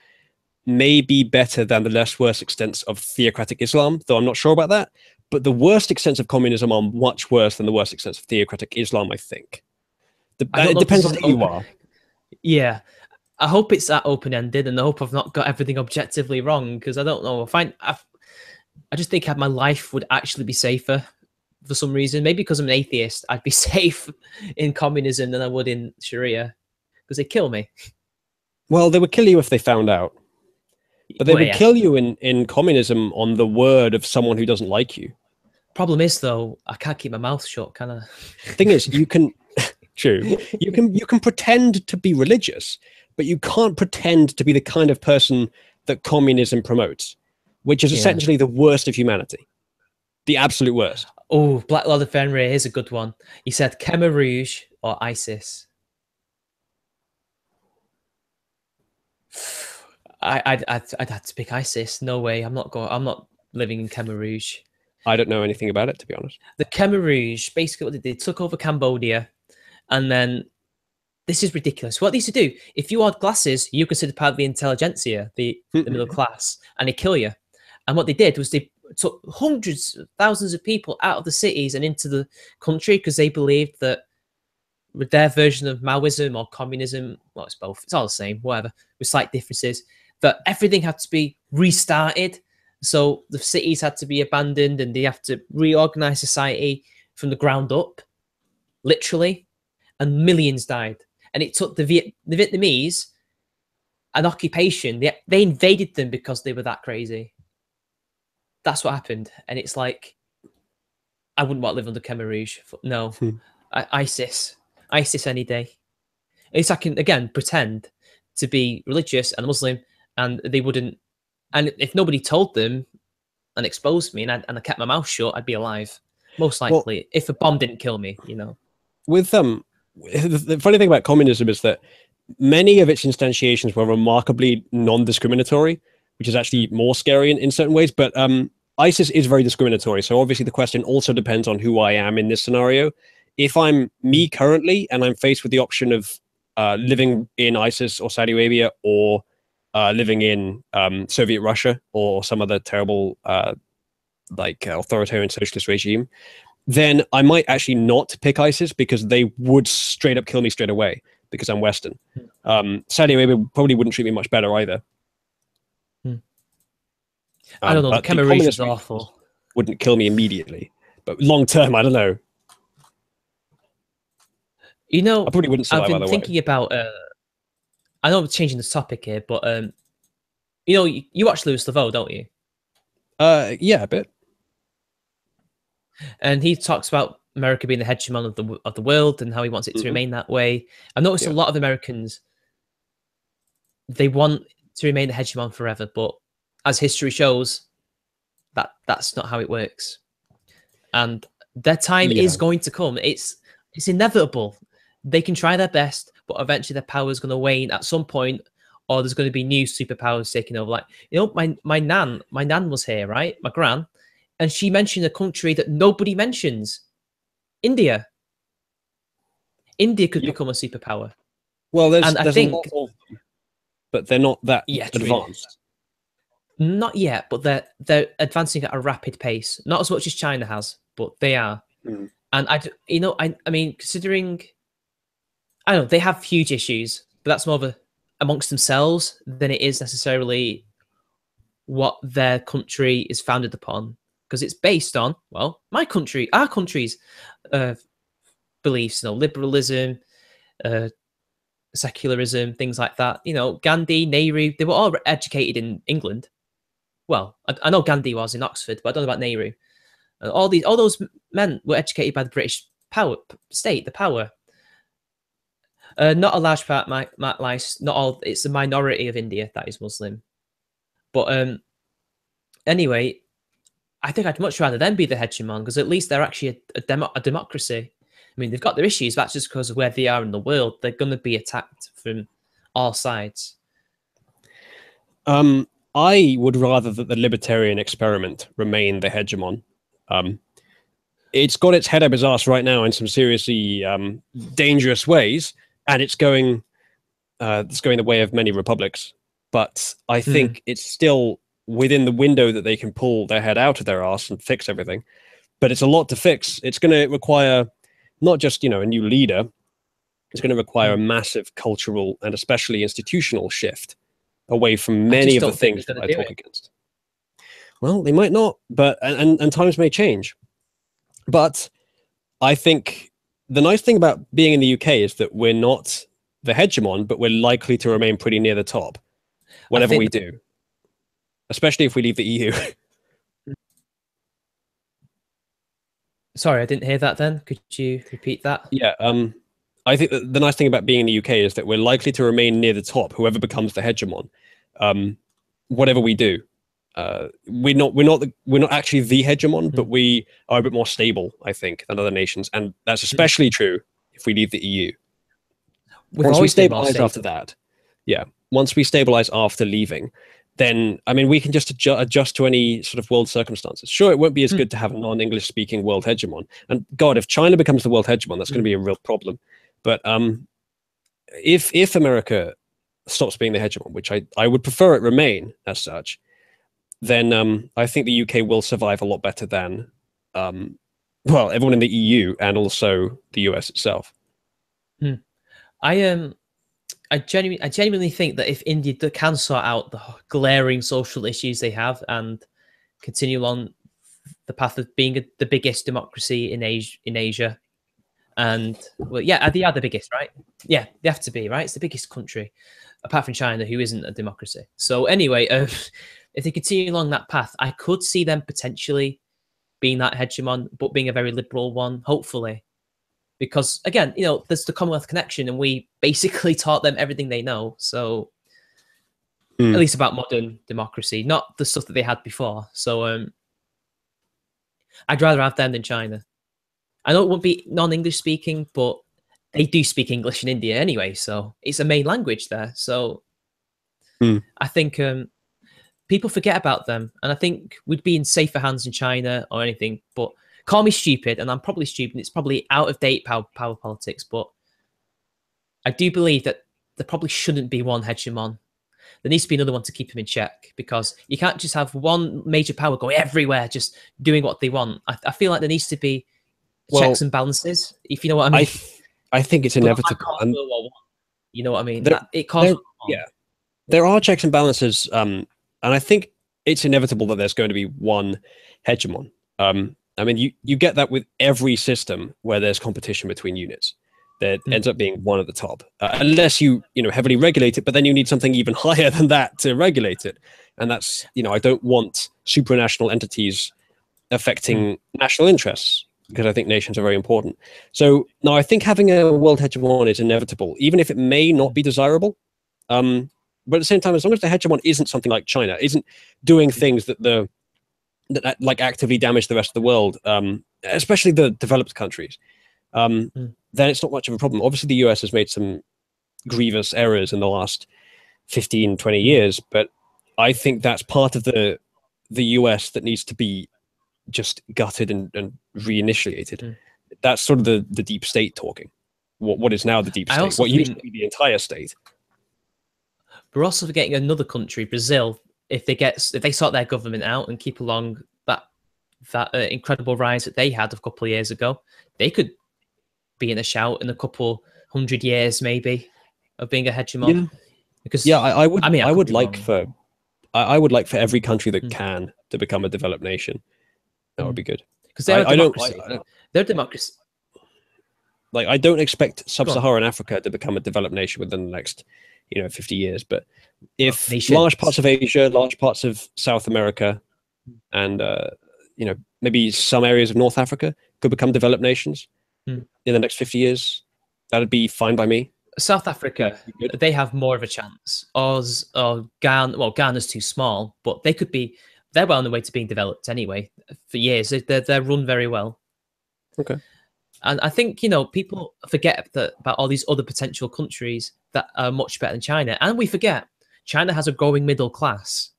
may be better than the less worst extents of theocratic Islam, though I'm not sure about that. But the worst extents of communism are much worse than the worst extents of theocratic Islam, I think. I don't It know if this depends on is who you are. Yeah, I hope it's that open ended, and I hope I've not got everything objectively wrong because I don't know. I just think my life would actually be safer for some reason. Maybe because I'm an atheist, I'd be safe in communism than I would in Sharia because they kill me. Well, they would kill you if they found out. But they Well, would yeah. kill you in communism on the word of someone who doesn't like you. Problem is, though, I can't keep my mouth shut, can I? Thing is, you can true. You can pretend to be religious, but you can't pretend to be the kind of person that communism promotes, which is Yeah. essentially the worst of humanity. The absolute worst. Oh, Black Lord of Fenrir, here's a good one. He said Khmer Rouge or ISIS. I'd have to pick ISIS. No way. I'm not living in Khmer Rouge. I don't know anything about it, to be honest. The Khmer Rouge, basically what they did, took over Cambodia, and then this is ridiculous. What they used to do, if you had glasses, you considered part of the intelligentsia, the middle class, and they kill you. And what they did was they took hundreds, thousands of people out of the cities and into the country because they believed that with their version of Maoism or communism, well, it's both, it's all the same, whatever, with slight differences, that everything had to be restarted. So the cities had to be abandoned and they have to reorganize society from the ground up, literally, and millions died. And it took the Vietnamese an occupation. They invaded them because they were that crazy. That's what happened. And it's like, I wouldn't want to live under Khmer Rouge. No. ISIS any day. At least I can, again, pretend to be religious and Muslim, and they wouldn't. And if nobody told them and exposed me, and I kept my mouth shut, I'd be alive. Most likely, well, if a bomb didn't kill me, you know. With the funny thing about communism is that many of its instantiations were remarkably non-discriminatory, which is actually more scary in certain ways. But ISIS is very discriminatory. So obviously the question also depends on who I am in this scenario. If I'm me currently and I'm faced with the option of living in ISIS or Saudi Arabia or living in Soviet Russia or some other terrible authoritarian socialist regime, then I might actually not pick ISIS because they would straight up kill me straight away because I'm Western. Saudi Arabia probably wouldn't treat me much better either. I don't know. The Khmer Rouge is awful. Wouldn't kill me immediately, but long term, I don't know. You know, I probably wouldn't survive. I've been thinking about. I know I'm changing the topic here, but you know, you watch Louis Theroux, don't you? Yeah, a bit. And he talks about America being the hegemon of the world and how he wants it to remain that way. I've noticed a lot of Americans, they want to remain the hegemon forever, but as history shows, that's not how it works. And their time is going to come. It's inevitable. They can try their best, but eventually their power is going to wane at some point, or there's going to be new superpowers taking over. Like, you know, my nan was here, right? My gran, and she mentioned a country that nobody mentions, India. India could become a superpower. Well, there's a lot of them, but they're not that advanced. Not yet, but they're advancing at a rapid pace. Not as much as China has, but they are. And I mean, considering, I don't know, they have huge issues, but that's more of a amongst themselves than it is necessarily what their country is founded upon, because it's based on, well, our country's beliefs, you know, liberalism, secularism, things like that. You know, Gandhi, Nehru, they were all educated in England. Well, I know Gandhi was in Oxford, but I don't know about Nehru. All those men were educated by the British state, the power. Not a large part, not all. It's a minority of India that is Muslim, But anyway, I think I'd much rather them be the hegemon, because at least they're actually a democracy. I mean, they've got their issues, but that's just because of where they are in the world. They're going to be attacked from all sides. I would rather that the libertarian experiment remain the hegemon. It's got its head up its ass right now in some seriously dangerous ways, and it's going the way of many republics. But I think it's still within the window that they can pull their head out of their ass and fix everything. But it's a lot to fix. It's going to require not just a new leader. It's going to require a massive cultural and especially institutional shift away from many of the things that I talk against. Well, they might not, but and times may change. But I think the nice thing about being in the UK is that we're not the hegemon, but we're likely to remain pretty near the top, whatever we do, especially if we leave the EU. Sorry, I didn't hear that then. Could you repeat that? Yeah. I think that the nice thing about being in the UK is that we're likely to remain near the top, whoever becomes the hegemon, whatever we do. We're not actually the hegemon, but we are a bit more stable, I think, than other nations, and that's especially true if we leave the EU. Once we stabilize after that, once we stabilize after leaving, then I mean we can just adjust to any sort of world circumstances. Sure, it won't be as good to have a non-English speaking world hegemon, and God, if China becomes the world hegemon, that's going to be a real problem. But if America stops being the hegemon, which I would prefer it remain as such, then I think the UK will survive a lot better than everyone in the EU and also the US itself. I genuinely think that if India can sort out the glaring social issues they have and continue on the path of being the biggest democracy in Asia, and they are the biggest, right? Yeah, they have to be, right? It's the biggest country, apart from China, who isn't a democracy. So anyway, if they continue along that path, I could see them potentially being that hegemon, but being a very liberal one, hopefully. Because again, there's the Commonwealth connection, and we basically taught them everything they know. So at least about modern democracy, not the stuff that they had before. So I'd rather have them than China. I know it won't be non-English speaking, but they do speak English in India anyway, so it's a main language there. So I think people forget about them, and I think we'd be in safer hands in China or anything. But call me stupid, and I'm probably stupid. It's probably out of date power politics, but I do believe that there probably shouldn't be one hegemon. There needs to be another one to keep them in check, because you can't just have one major power going everywhere, just doing what they want. I feel like there needs to be checks and balances, if you know what I mean. I think it's inevitable. You know what I mean? There are checks and balances, and I think it's inevitable that there's going to be one hegemon. I mean, you get that with every system where there's competition between units. There ends up being one at the top, unless you heavily regulate it. But then you need something even higher than that to regulate it, and that's I don't want supranational entities affecting national interests, because I think nations are very important. So now I think having a world hegemon is inevitable, even if it may not be desirable. But at the same time, as long as the hegemon isn't something like China, isn't doing things that like actively damage the rest of the world, especially the developed countries, then it's not much of a problem. Obviously, the US has made some grievous errors in the last 15, 20 years, but I think that's part of the US that needs to be just gutted and reinitiated. That's sort of the deep state talking. What is now the deep state? What used to be the entire state. We're also getting another country, Brazil. If they sort their government out and keep along that incredible rise that they had a couple of years ago, they could be in a shout in a couple 100 years, maybe, of being a hegemon. Yeah. Because I would like for every country that can to become a developed nation. That would be good. Because they're a democracy. They're a democracy. Like, I don't expect sub-Saharan Africa to become a developed nation within the next 50 years, but if large parts of Asia, large parts of South America, and maybe some areas of North Africa could become developed nations in the next 50 years, that'd be fine by me. South Africa, they have more of a chance. Oz or Ghana, well, Ghana's too small, but they could be. They're well on the way to being developed anyway. For years, they're run very well. Okay. And I think people forget about all these other potential countries that are much better than China, and we forget China has a growing middle class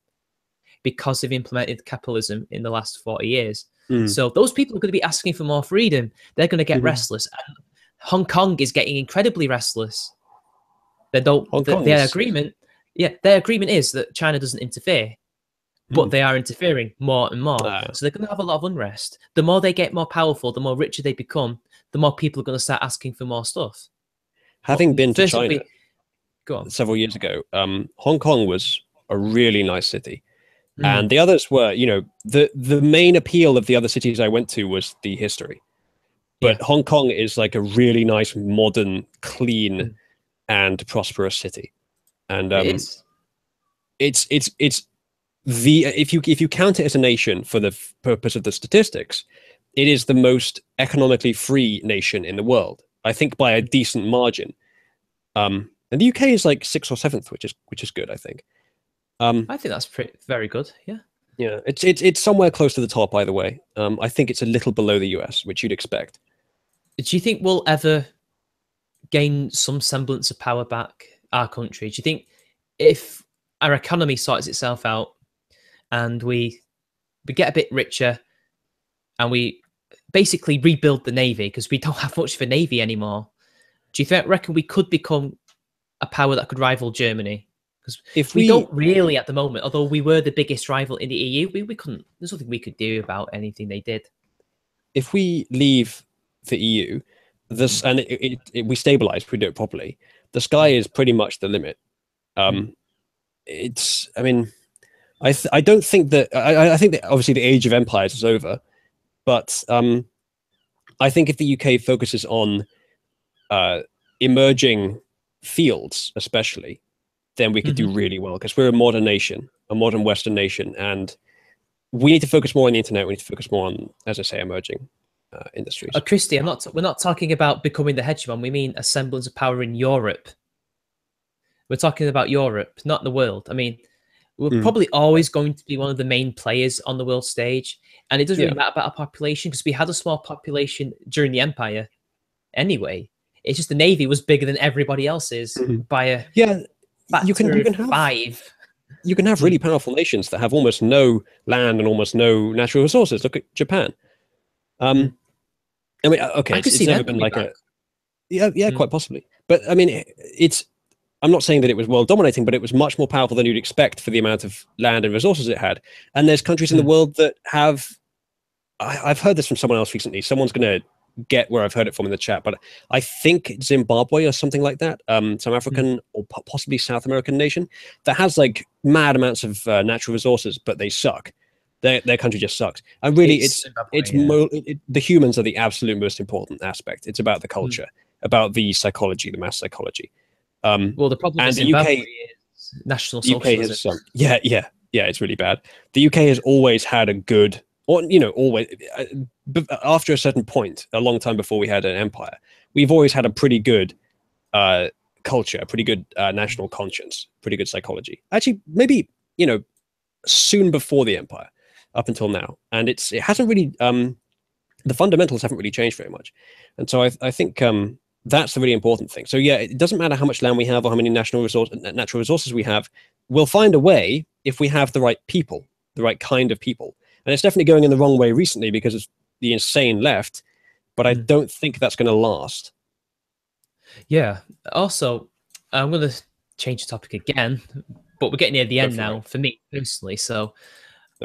because they've implemented capitalism in the last 40 years. So those people are going to be asking for more freedom. They're going to get restless. And Hong Kong is getting incredibly restless. Their agreement is that China doesn't interfere, but they are interfering more and more. So they're going to have a lot of unrest. The more they get more powerful, the more richer they become, the more people are going to start asking for more stuff. Having been to China several years ago, Hong Kong was a really nice city. And the others were, the main appeal of the other cities I went to was the history. But Hong Kong is like a really nice, modern, clean, and prosperous city. And it's if you count it as a nation for the purpose of the statistics, it is the most economically free nation in the world. I think by a decent margin. And the UK is like 6th or 7th, which is good, I think. I think that's very good. Yeah. Yeah, it's somewhere close to the top either way. I think it's a little below the US, which you'd expect. Do you think we'll ever gain some semblance of power back, our country? Do you think if our economy sorts itself out and we get a bit richer and we basically rebuild the navy, because we don't have much of a navy anymore, do you reckon we could become a power that could rival Germany? Because if we don't really at the moment, although we were the biggest rival in the EU, we couldn't. There's nothing we could do about anything they did. If we leave the EU, and we stabilize, if we do it properly, the sky is pretty much the limit. I don't think that. I think that obviously the age of empires is over, but I think if the UK focuses on emerging fields, especially, then we could do really well, because we're a modern nation, a modern Western nation, and we need to focus more on the internet. We need to focus more on, as I say, emerging industries. Christy, we're not talking about becoming the hegemon. We mean a semblance of power in Europe. We're talking about Europe, not the world. I mean, we're probably always going to be one of the main players on the world stage, and it doesn't really matter about our population, because we had a small population during the empire anyway. It's just the navy was bigger than everybody else's by a you can have 5. You can have really powerful nations that have almost no land and almost no natural resources. Look at Japan. I mean, okay, it's never been like quite possibly. But I mean, I'm not saying that it was world dominating, but it was much more powerful than you'd expect for the amount of land and resources it had. And there's countries in the world that have. I've heard this from someone else recently. Someone's going to get where I've heard it from in the chat, but I think Zimbabwe or something like that, some African or possibly South American nation that has like mad amounts of natural resources, but they suck. Their country just sucks. And really, the humans are the absolute most important aspect. It's about the culture, about the psychology, the mass psychology. Well, the problem is Zimbabwe is national socialism. It's really bad. The UK has always had a good, or always, after a certain point, a long time before we had an empire, we've always had a pretty good culture, a pretty good national conscience, pretty good psychology. Actually, maybe soon before the empire, up until now, and it hasn't really the fundamentals haven't really changed very much, and so I think that's the really important thing. So yeah, it doesn't matter how much land we have or how many natural resources we have. We'll find a way if we have the right people, the right kind of people. And it's definitely going in the wrong way recently because of the insane left, but I don't think that's going to last. Yeah. Also, I'm going to change the topic again, but we're getting near the end now for me personally. So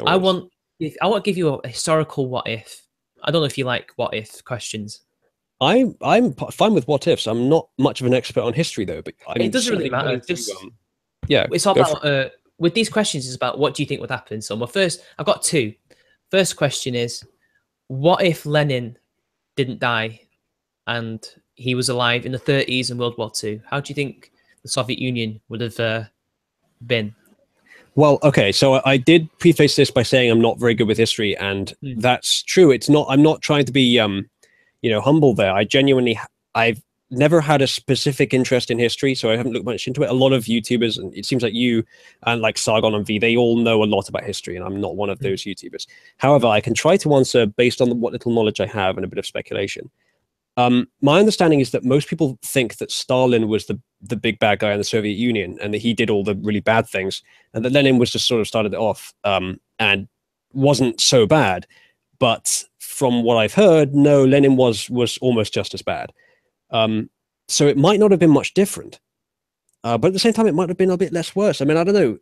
I want to give you a historical what if. I don't know if you like what if questions. I'm fine with what ifs. I'm not much of an expert on history though, but it doesn't really matter. It's all about with these questions. It's about what do you think would happen. So I've got 2. First question is, what if Lenin didn't die and he was alive in the 30s and World War II? How do you think the Soviet Union would have been? Well, okay, so I did preface this by saying I'm not very good with history, and that's true. I'm not trying to be humble there. I've never had a specific interest in history, so I haven't looked much into it. A lot of YouTubers, and it seems like you and like Sargon and V, they all know a lot about history, and I'm not one of those YouTubers. However, I can try to answer based on what little knowledge I have and a bit of speculation. My understanding is that most people think that Stalin was the big bad guy in the Soviet Union, and that he did all the really bad things, and that Lenin was just sort of started it off, and wasn't so bad. But from what I've heard, no, Lenin was almost just as bad. So it might not have been much different, but at the same time, it might have been a bit less worse. I mean, I don't know.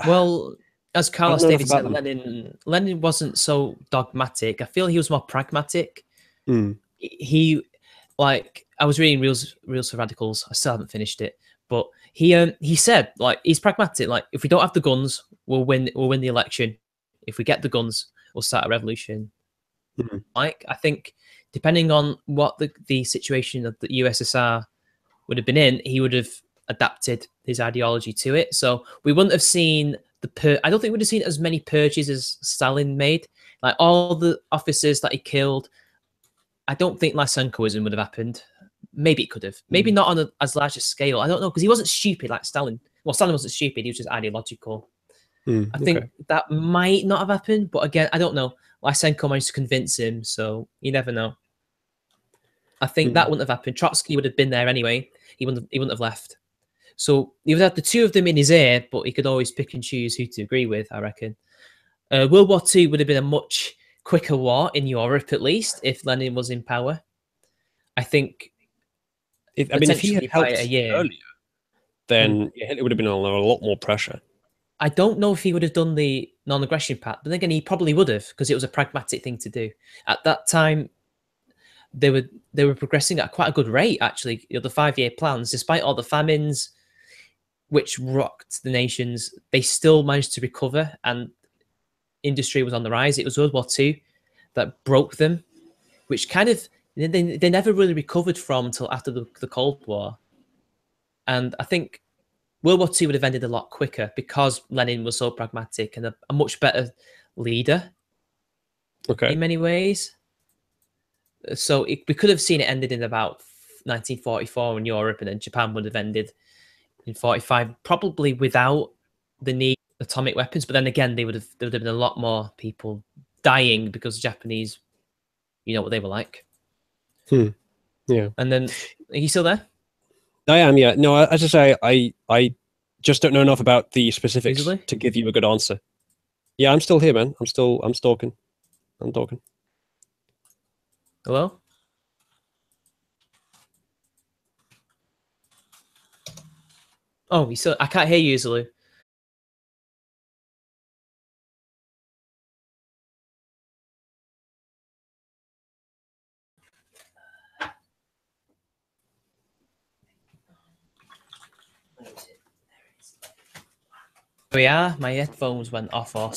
Well, as Carlos know David enough said, about them. Lenin wasn't so dogmatic. I feel he was more pragmatic. Mm. He, like, I was reading Reels for Radicals. I still haven't finished it, but he said, like, he's pragmatic. Like, if we don't have the guns, we'll win the election. If we get the guns, we'll start a revolution. Mm. Like, I think depending on what the situation of the USSR would have been in, he would have adapted his ideology to it. So we wouldn't have seen I don't think we'd have seen as many purges as Stalin made. Like, all the officers that he killed, I don't think Lysenkoism would have happened. Maybe it could have. Maybe not on as large a scale. I don't know, because he wasn't stupid like Stalin. Well, Stalin wasn't stupid. He was just ideological. I think that might not have happened. But again, I don't know. Lysenko managed to convince him, so you never know. I think that wouldn't have happened. Trotsky would have been there anyway. He wouldn't have left. So he would have the two of them in his ear, but he could always pick and choose who to agree with, I reckon. World War II would have been a much quicker war in Europe, at least, if Lenin was in power. I think if he had helped by a year earlier, then it would have been a lot more pressure. I don't know if he would have done the non-aggression pact, but then again, he probably would have, because it was a pragmatic thing to do. At that time, they were progressing at quite a good rate, actually. The 5-year plans, despite all the famines, which rocked the nations, they still managed to recover, and industry was on the rise. It was World War II that broke them, which kind of they never really recovered from until after the Cold War. And I think World War II would have ended a lot quicker because Lenin was so pragmatic and a much better leader. Okay. In many ways. So we could have seen it ended in about 1944 in Europe, and then Japan would have ended in 45, probably without the need of atomic weapons. But then again, there would have been a lot more people dying because the Japanese, you know what they were like. Yeah. And then, are you still there? I am, yeah. No, as I say, I just don't know enough about the specifics to give you a good answer. Yeah, I'm still here, man. I'm stalking. I'm talking. Hello? Oh, I can't hear you, Zulu. There we are. My headphones went off or